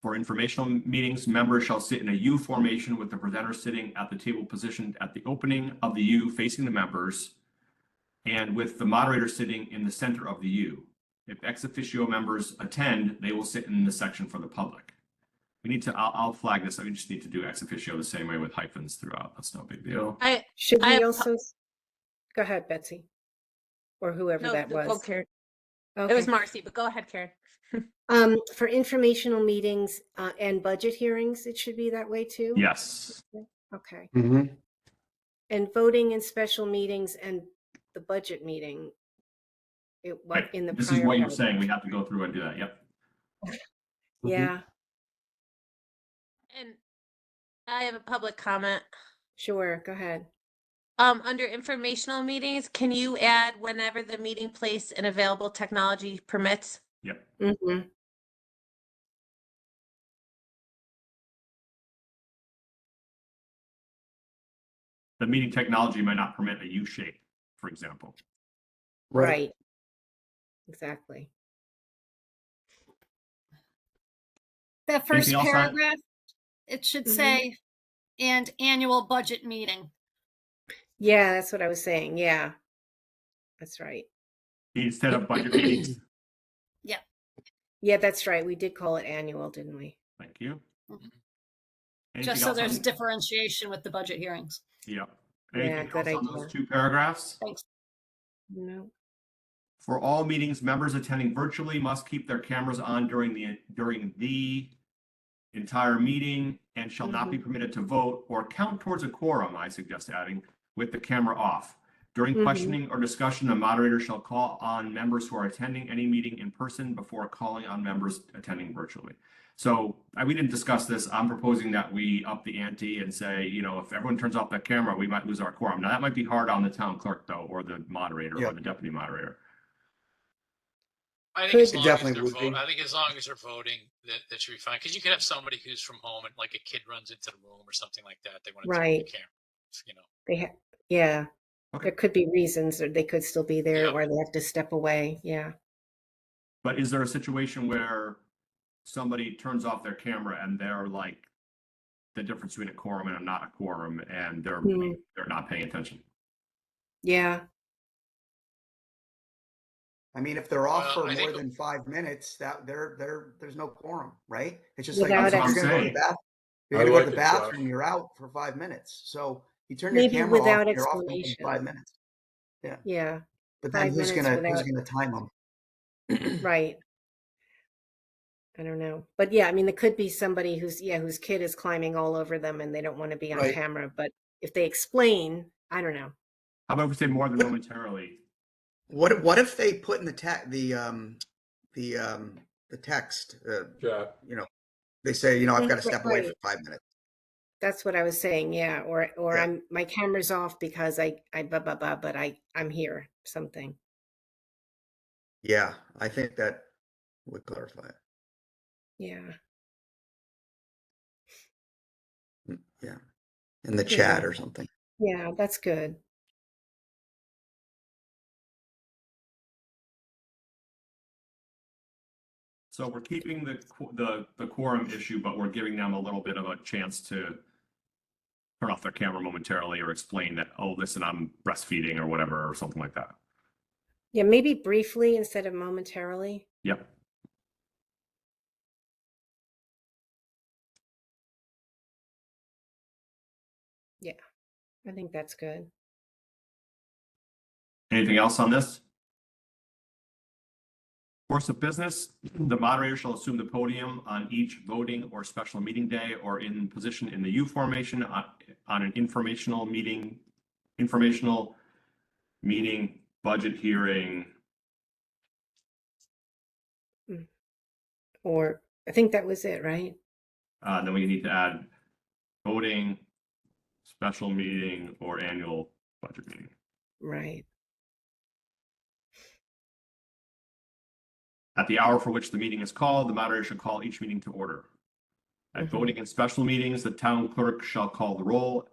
For informational meetings, members shall sit in a U formation with the presenter sitting at the table positioned at the opening of the U facing the members, and with the moderator sitting in the center of the U. If ex officio members attend, they will sit in the section for the public. We need to, I'll flag this. We just need to do ex officio the same way with hyphens throughout. That's no big deal. Should I we have- also go ahead, Betsy, or whoever No, that go, was? Karen. Okay. It was Marcy, but go ahead, Karen. For informational meetings and budget hearings, it should be that way too? Yes. Okay. Mm-hmm. And voting and special meetings and the budget meeting, Right. in the This prior is what you're paragraph. saying. We have to go through and do that. Yep. Yeah, And I have a public comment. sure. Go ahead. Under informational meetings, can you add whenever the meeting place and available technology permits? Yep. Mm-hmm. The meeting technology might not permit a U shape, for example. Right. Exactly. That first Anything else on- paragraph, it should Mhm. say, and annual budget meeting. Yeah, that's what I was saying. Yeah, that's right. Instead of budget meetings. Yeah, that's right. We did call it annual, didn't we? Thank you. Mhm. Anything Just so else there's on- differentiation with the budget hearings. Yep. Yeah, Anything good else on idea. those 2 paragraphs? Thanks. No. For all meetings, members attending virtually must keep their cameras on during the entire meeting and shall not be permitted to vote or count towards a quorum, I suggest adding, with the camera off. During Mhm. questioning or discussion, the moderator shall call on members who are attending any meeting in person before calling on members attending virtually. So we didn't discuss this. I'm proposing that we up the ante and say, if everyone turns off that camera, we might lose our quorum. Now that might be hard on the town clerk though, or the moderator or Yep. the deputy moderator. I think Could- as It long definitely as they're would be. I think as long as they're voting, that should be fine. Because you could have somebody who's from home and like a kid runs into the room or something like that. They want to turn on the Right. camera. They yeah. Okay. There could be reasons, or they could still be there, Yeah. or they have to step away. Yeah. But is there a situation where somebody turns off their camera and they're like the difference between a quorum and a not a quorum, and they're not paying attention? Yeah. I mean, if they're off Well, for I more think- than 5 minutes, that there's no quorum, right? It's just Without like That's what I'm you're gonna go to saying. the bathroom. You're I gonna go like to the it, Josh. bathroom, you're out for 5 minutes. So you turn your Maybe camera off, without you're off for explanation. 5 minutes. Yeah. Yeah, But then 5 minutes who's without, gonna time them? right. I don't know. But yeah, I mean, there could be somebody whose kid is climbing all over them and they don't want to be on Right. camera. But if they explain, I don't know. How about we say more than momentarily? What if they put in the text, Yeah. you know, they say, you know, I've got to Right, step away for right. 5 minutes. That's what I was saying. Yeah. Or Yeah. my camera's off because I blah, blah, blah, but I'm here, something. Yeah. I think that would clarify it. Yeah. Yeah. In the Yeah. chat or something. Yeah. That's good. So we're keeping the quorum issue, but we're giving them a little bit of a chance to turn off their camera momentarily or explain that, oh, listen, I'm breastfeeding or whatever, or something like that. Yeah. Maybe briefly instead of momentarily. Yep. Yeah. I think that's good. Anything else on this? Course of business, the moderator shall assume the podium on each voting or special meeting day or in position in the U formation on an informational meeting, budget hearing. Or I think that was it, right? Then we need to add voting, special meeting, or annual budget meeting. Right. At the hour for which the meeting is called, the moderator shall call each meeting to order. At voting and special meetings, the town clerk shall call the roll.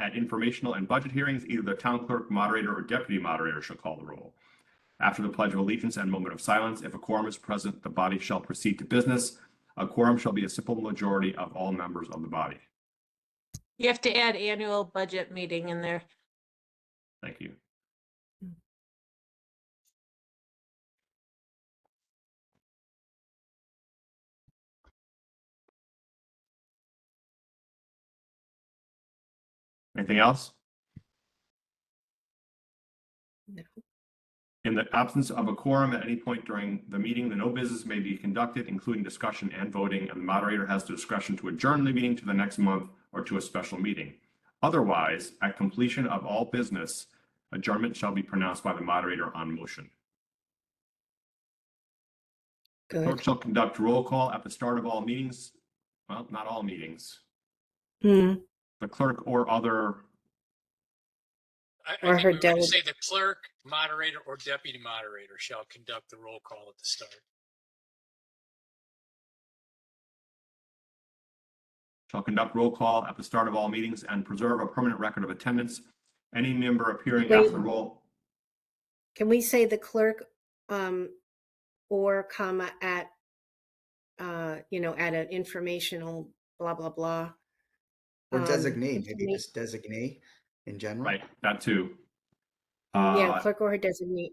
At informational and budget hearings, either the town clerk, moderator, or deputy moderator shall call the roll. After the Pledge of Allegiance and moment of silence, if a quorum is present, the body shall proceed to business. A quorum shall be a simple majority of all members of the body. You have to add annual budget meeting in there. Thank you. Anything else? No. In the absence of a quorum at any point during the meeting, the no business may be conducted, including discussion and voting, and the moderator has the discretion to adjourn the meeting to the next month or to a special meeting. Otherwise, at completion of all business, adjournment shall be pronounced by the moderator on motion. The clerk Good. shall conduct roll call at the start of all meetings. Well, not all meetings. Hmm. The clerk or other. I Or think her we were going to delegate. say the clerk, moderator, or deputy moderator shall conduct the roll call at the start. Shall conduct roll call at the start of all meetings and preserve a permanent record of attendance. Any member appearing Wait. after the roll. Can we say the clerk, or comma at, at an informational blah, blah, blah. Or designate, maybe Informa- just designate in general. Right, that too. yeah, clerk or her designate.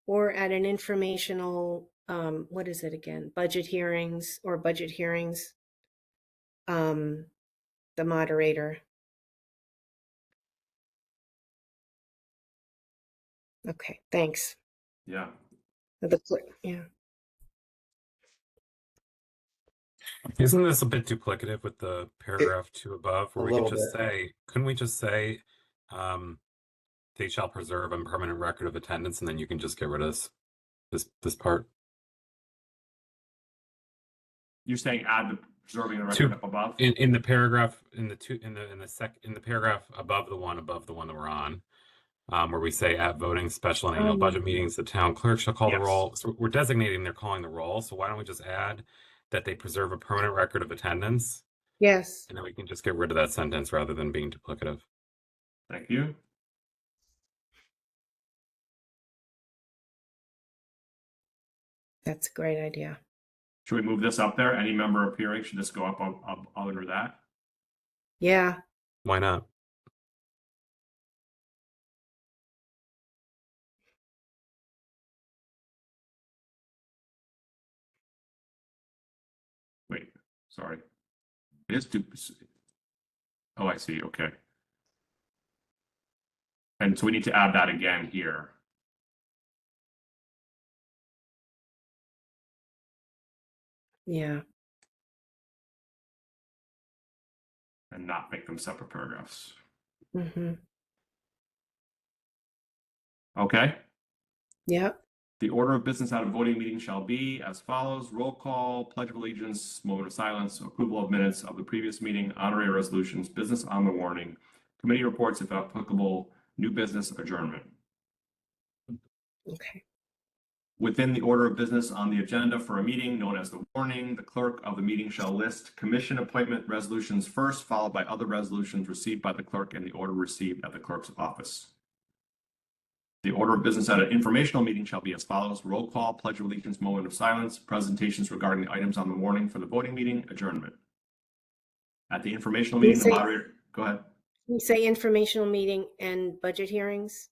Or at an informational, what is it again? Budget hearings. The moderator. Okay, thanks. Yeah. The clerk, yeah. Isn't this a bit duplicative with the paragraph 2 above, where A we can little just bit. say, couldn't we just say, they shall preserve a permanent record of attendance, and then you can just get rid of this part? You're saying add the preserving the record up above? In the paragraph in the paragraph above the one that we're on, where we say at voting, special and annual budget meetings, the town clerk shall call the roll. So we're designating they're calling the roll. So why don't we just add that they preserve a permanent record of attendance? Yes. And then we can just get rid of that sentence rather than being duplicative. Thank you. That's a great idea. Should we move this up there? Any member appearing should this go up under that? Yeah. Why not? Wait, sorry. It is oh, I see. Okay. And so we need to add that again here. Yeah. And not make them separate paragraphs. Mm-hmm. Okay. Yep. The order of business out of voting meeting shall be as follows: roll call, pledge of allegiance, moment of silence, approval of minutes of the previous meeting, honorary resolutions, business on the warning, committee reports if applicable, new business, adjournment. Okay. Within the order of business on the agenda for a meeting known as the warning, the clerk of the meeting shall list commission appointment resolutions first, followed by other resolutions received by the clerk in the order received at the clerk's office. The order of business at an informational meeting shall be as follows: roll call, pledge of allegiance, moment of silence, presentations regarding the items on the warning for the voting meeting, adjournment. At the informational meeting, the moderator, go ahead. Can you say informational meeting and budget hearings?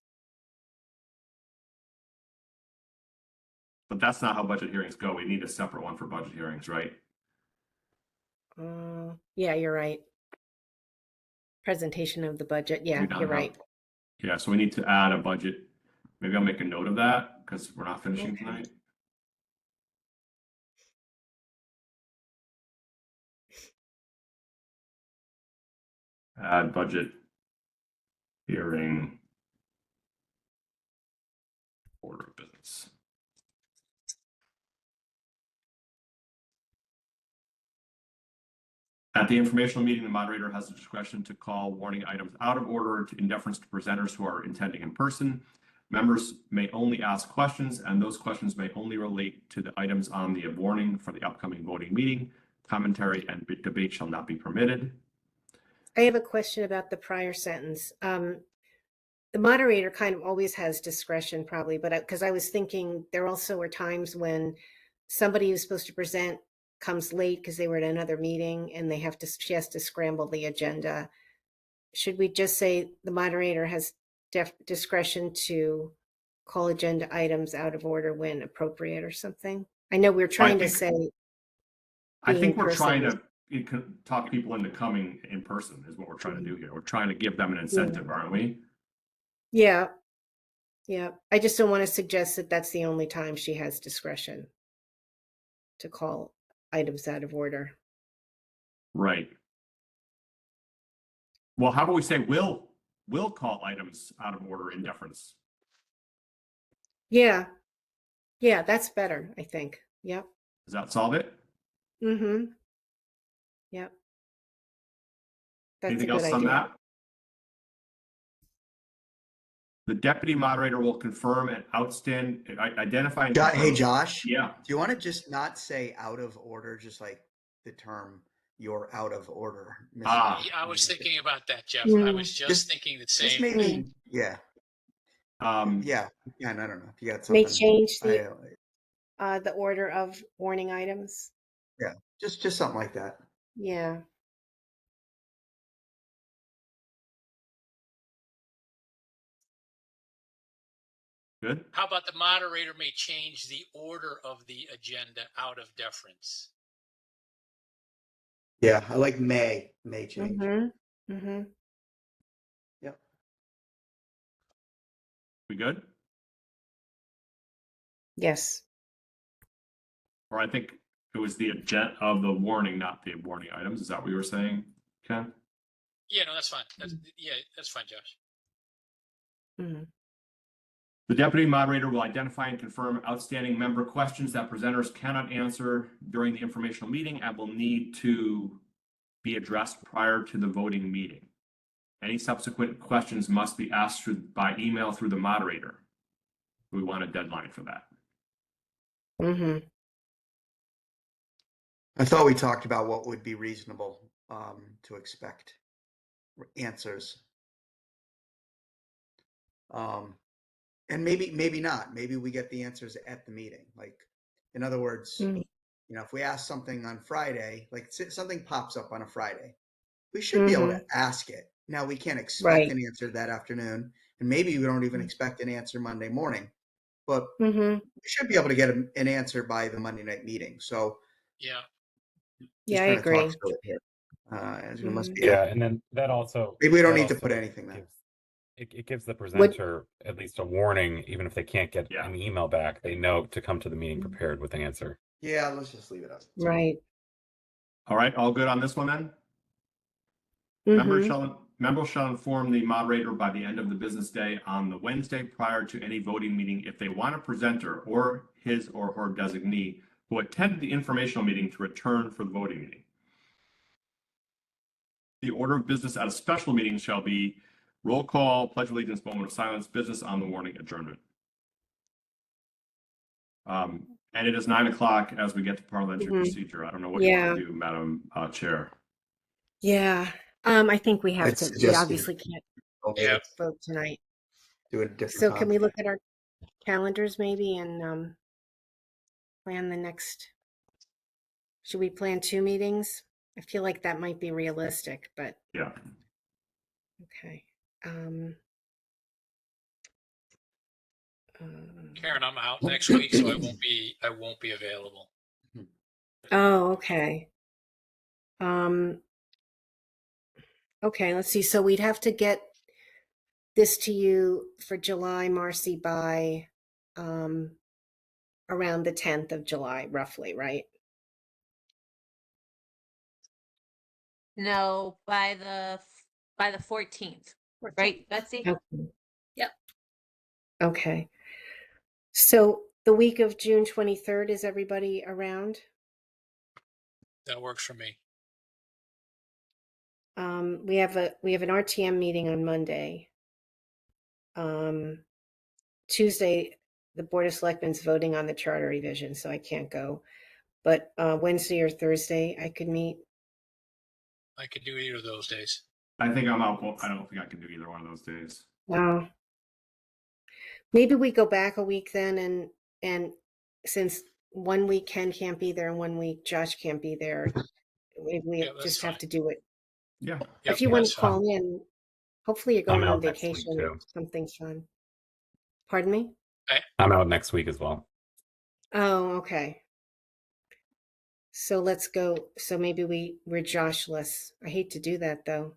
But that's not how budget hearings go. We need a separate one for budget hearings, right? Yeah, you're right. Presentation of the budget. Yeah, We don't you're have- right. Yeah, so we need to add a budget. Maybe I'll make a note of that because we're not finishing Okay. tonight. Add budget hearing order of business. At the informational meeting, the moderator has the discretion to call warning items out of order in deference to presenters who are attending in person. Members may only ask questions, and those questions may only relate to the items on the warning for the upcoming voting meeting. Commentary and debate shall not be permitted. I have a question about the prior sentence. The moderator kind of always has discretion probably, but because I was thinking there also are times when somebody who's supposed to present comes late because they were at another meeting and she has to scramble the agenda. Should we just say the moderator has discretion to call agenda items out of order when appropriate or something? I know we're trying to say. I think being we're trying person- to talk people into coming in person is what we're trying to do here. We're trying to give them an incentive, aren't we? Yeah. Yeah. I just don't want to suggest that that's the only time she has discretion to call items out of order. Right. Well, how about we say will call items out of order in deference? Yeah. Yeah, that's better, I think. Yep. Does that solve it? Mm-hmm. Yep. That's Anything a good else on idea. that? The deputy moderator will confirm and identify. And Hey, Josh. Yeah. Do you want to just not say out of order, just like the term "you're out of order"? Yeah, I was thinking about that, Jeff. I was just thinking the same. Just maybe, yeah. Yeah. Yeah, and I don't know if you got something. May change the order of warning items. Yeah, just something like that. Yeah. Good. How about the moderator may change the order of the agenda out of deference? Yeah, I like may change. Mm-hmm. Mm-hmm. Yep. We good? Yes. Or I think it was the agenda of the warning, not the warning items. Is that what you were saying, Ken? Yeah, no, that's fine. That's fine, Josh. Mm-hmm. The deputy moderator will identify and confirm outstanding member questions that presenters cannot answer during the informational meeting and will need to be addressed prior to the voting meeting. Any subsequent questions must be asked by email through the moderator. We want a deadline for that. Mm-hmm. I thought we talked about what would be reasonable to expect answers. And maybe not. Maybe we get the answers at the meeting. Like, in other words, if we ask something on Friday, like something pops up on a Friday, we should be able to ask it. Now, we can't expect an answer that afternoon, and maybe we don't even expect an answer Monday morning, but we should be able to get an answer by the Monday night meeting. So yeah, I agree. It must be. Yeah, and then that also Maybe we don't that need to put also anything there. it gives the What? presenter at least a warning, even if they can't get Yeah. an email back, they know to come to the meeting prepared with an answer. Yeah, let's just leave it up. Right. All right, all good on this one then? Mm-hmm. Members shall inform the moderator by the end of the business day on the Wednesday prior to any voting meeting if they want a presenter or his or her designee who attended the informational meeting to return for the voting meeting. The order of business at a special meeting shall be roll call, pledge of allegiance, moment of silence, business on the morning, adjournment. And it is 9 o'clock as we get to parliamentary Mhm. procedure. I don't know what you Yeah. want to do, Madam Chair. Yeah. I think we have I'd to, we suggest obviously can't Yeah. vote tonight. do it a different So time. can we look at our calendars maybe and plan the next, should we plan 2 meetings? I feel like that might be realistic, but Yeah. okay. Um, Karen, I'm out next week, so I won't be available. oh, okay. Okay, let's see. So we'd have to get this to you for July, Marcy, by around the 10th of July, roughly, right? No, by the 14th, right, Betsy? Okay. Yep. Okay. So the week of June 23rd, is everybody around? That works for me. We have an RTM meeting on Monday. Tuesday, the Board of Selectmen's voting on the charter revision, so I can't go. But Wednesday or Thursday, I could meet. I could do either of those days. I think I'm out. Well, I don't think I can do either one of those days. Wow. Maybe we go back a week then, and since 1 week Ken can't be there and 1 week Josh can't be there, we Yeah, that's just have fine. to do it. Yeah. If you want that's to fine. call in, hopefully you're I'm going on out next week vacation, too. something fun. Pardon me? I'm out next week as well. Oh, okay. So let's go. So maybe we're Joshless. I hate to do that though.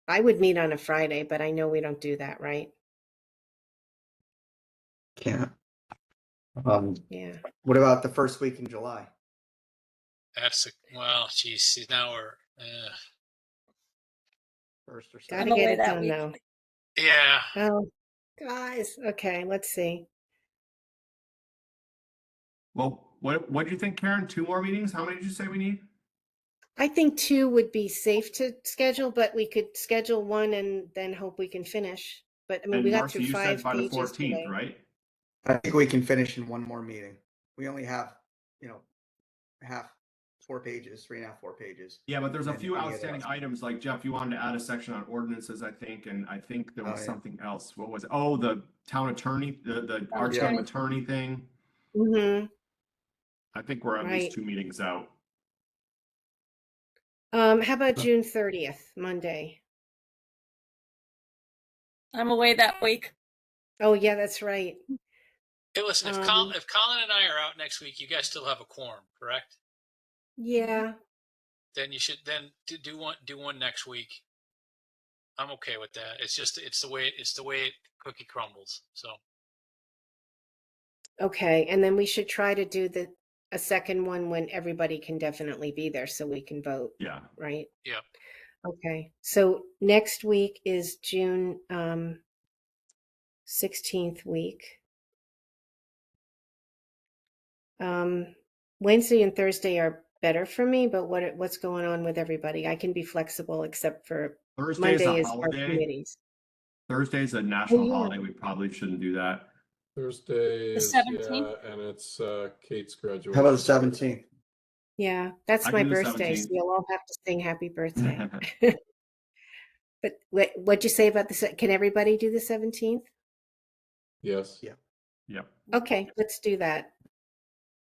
I would meet on a Friday, but I know we don't do that, right? Can't. Yeah. What about the first week in July? Well, geez, now we're First or Gotta second? I'm get away it that done week. though. yeah. Oh, guys. Okay, let's see. Well, what do you think, Karen? 2 more meetings? How many did you say we need? I think 2 would be safe to schedule, but we could schedule 1 and then hope we can finish. But I mean, And we got Marcy, through you 5 said by the pages 14th, today. right? I think we can finish in 1 more meeting. We only have, half 4 pages, 3.5, 4 pages. Yeah, but there's a And few any other outstanding else. items. Like Jeff, you wanted to add a section on ordinances, I think, and I think there was Oh, yeah. something else. What was it? Oh, the town attorney, the RTM attorney. attorney thing. Mm-hmm. I think we're at Right. least 2 meetings out. How about June 30th, Monday? I'm away that week. Oh yeah, that's right. Hey, listen, if Colin and I are out next week, you guys still have a quorum, correct? Yeah. Then you should do one next week. I'm okay with that. It's the way cookie crumbles. So Okay, and then we should try to do a second one when everybody can definitely be there so we can vote, Yeah. right? yeah, Okay, so next week is June 16th week. Wednesday and Thursday are better for me, but what's going on with everybody? I can be flexible except for Thursday is a Monday is our holiday. committees. Thursday is a national yeah. holiday. We probably shouldn't do that. Thursday The is, 17th? and it's Kate's graduation. How about the 17th? Yeah, that's I my can do the birthday, so 17th. you'll all have to sing happy birthday. But what'd you say about can everybody do the 17th? Yes. Yeah. Yep. Okay, let's do that.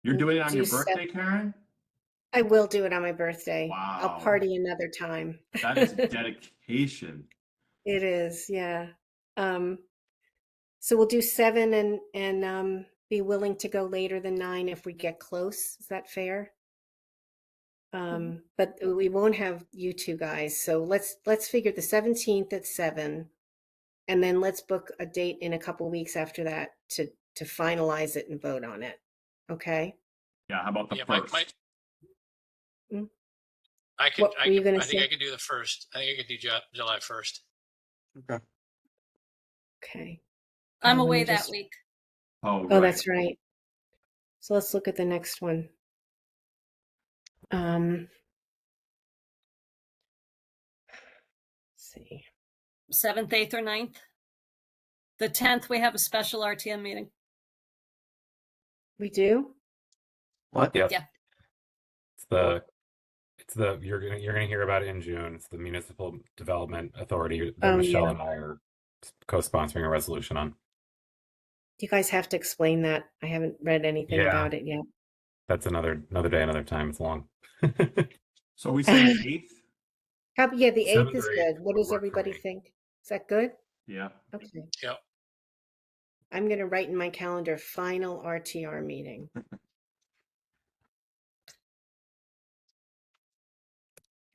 You're doing it on Do your birthday, Karen? I will do it on my birthday. I'll Wow. party another time. That is dedication. It is, yeah. So we'll do 7 and be willing to go later than 9 if we get close. Is that fair? But we won't have you two guys. So let's figure the 17th at 7, and then let's book a date in a couple weeks after that to finalize it and vote on it. Okay? Yeah, how about the Yeah, first? What were you gonna I think say? I can do the first. I think I could do July 1st. Okay. Okay. I'm Let me away that just- week. Oh, Oh, right. that's right. So let's look at the next one. Let's see. 7th, 8th, or 9th. The 10th, we have a special RTM meeting. We do? What? Yep. Yeah. It's the you're gonna hear about it in June. It's the Municipal Development Authority that Oh, Michelle yeah. and I are co-sponsoring a resolution on. You guys have to explain that. I haven't read anything Yeah. about it yet. That's another day, another time. It's long. So we saying 8th? Yeah, the 8th 7th is or 8th good. What would does work for everybody me. think? Is that good? Yeah. Okay. Yep. I'm going to write in my calendar final RTR meeting.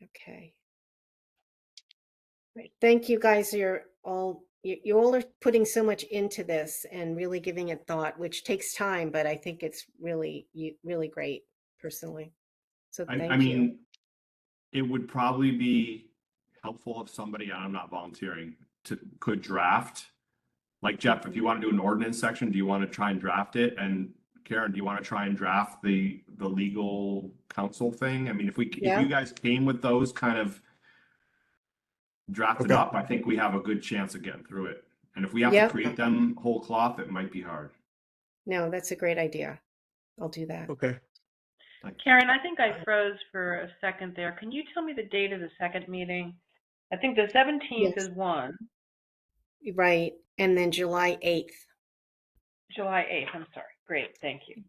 Okay. Right. Thank you guys. You all are putting so much into this and really giving it thought, which takes time, but I think it's really great personally. So thank I you. mean, it would probably be helpful if somebody, I'm not volunteering, could draft. Like Jeff, if you want to do an ordinance section, do you want to try and draft it? And Karen, do you want to try and draft the legal counsel thing? I mean, if Yeah. you guys came with those kind of drafted Okay. up, I think we have a good chance of getting through it. And if we have Yep. to create them whole cloth, it might be hard. No, that's a great idea. I'll do that. Okay. Karen, I think I froze for a second there. Can you tell me the date of the second meeting? I think the 17th Yes. is one. Right. And then July 8th. July 8th, I'm sorry. Great, thank you.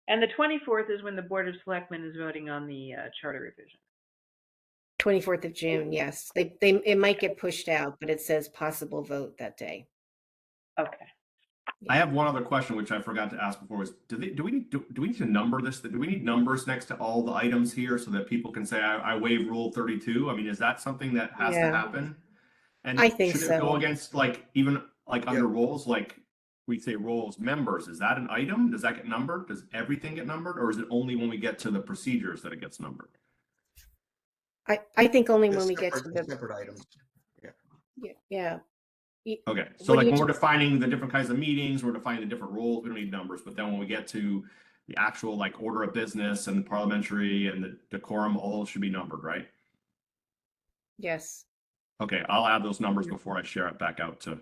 And the 24th is when the Board of Selectmen is voting on the charter revision. 24th of June, yes. It might get pushed out, but it says possible vote that day. Okay. I have one other question, which I forgot to ask before, was do we need to number this? Do we need numbers next to all the items here so that people can say, I waive Rule 32? I mean, is that something that has to Yeah. happen? And I think should it go so. against even under roles, like we say roles members? Is that an item? Does that get numbered? Does everything get numbered? Or is it only when we get to the procedures that it gets numbered? I think only The when we get to separate- the separate items. Yeah. Okay, so What like do you when we're do- defining the different kinds of meetings, we're defining the different roles, we don't need numbers, but then when we get to the actual like order of business and parliamentary and the decorum, all those should be numbered, right? Yes. Okay, I'll add those numbers before I share it back out to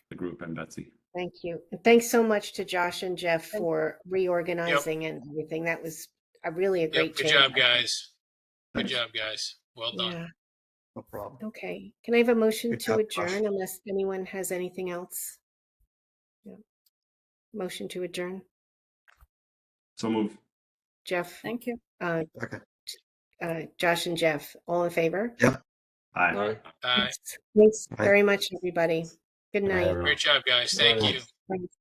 the group and Betsy. Thank you. And thanks so much to Josh and Jeff for reorganizing and everything. That was really a great Yep. Good change. job, guys. Good Thanks. job, guys. Well done. Yeah. No problem. Okay. Can I have a motion Good to job, adjourn Josh. unless anyone has anything else? Yeah. Motion to adjourn. So move. Jeff, Thank you. Okay. Josh and Jeff, all in favor? Yep. Aye. All right. All right. Thanks Aye. very much, everybody. Good Good night, night. everyone. Great job, guys. Thank Bye. you. Thanks.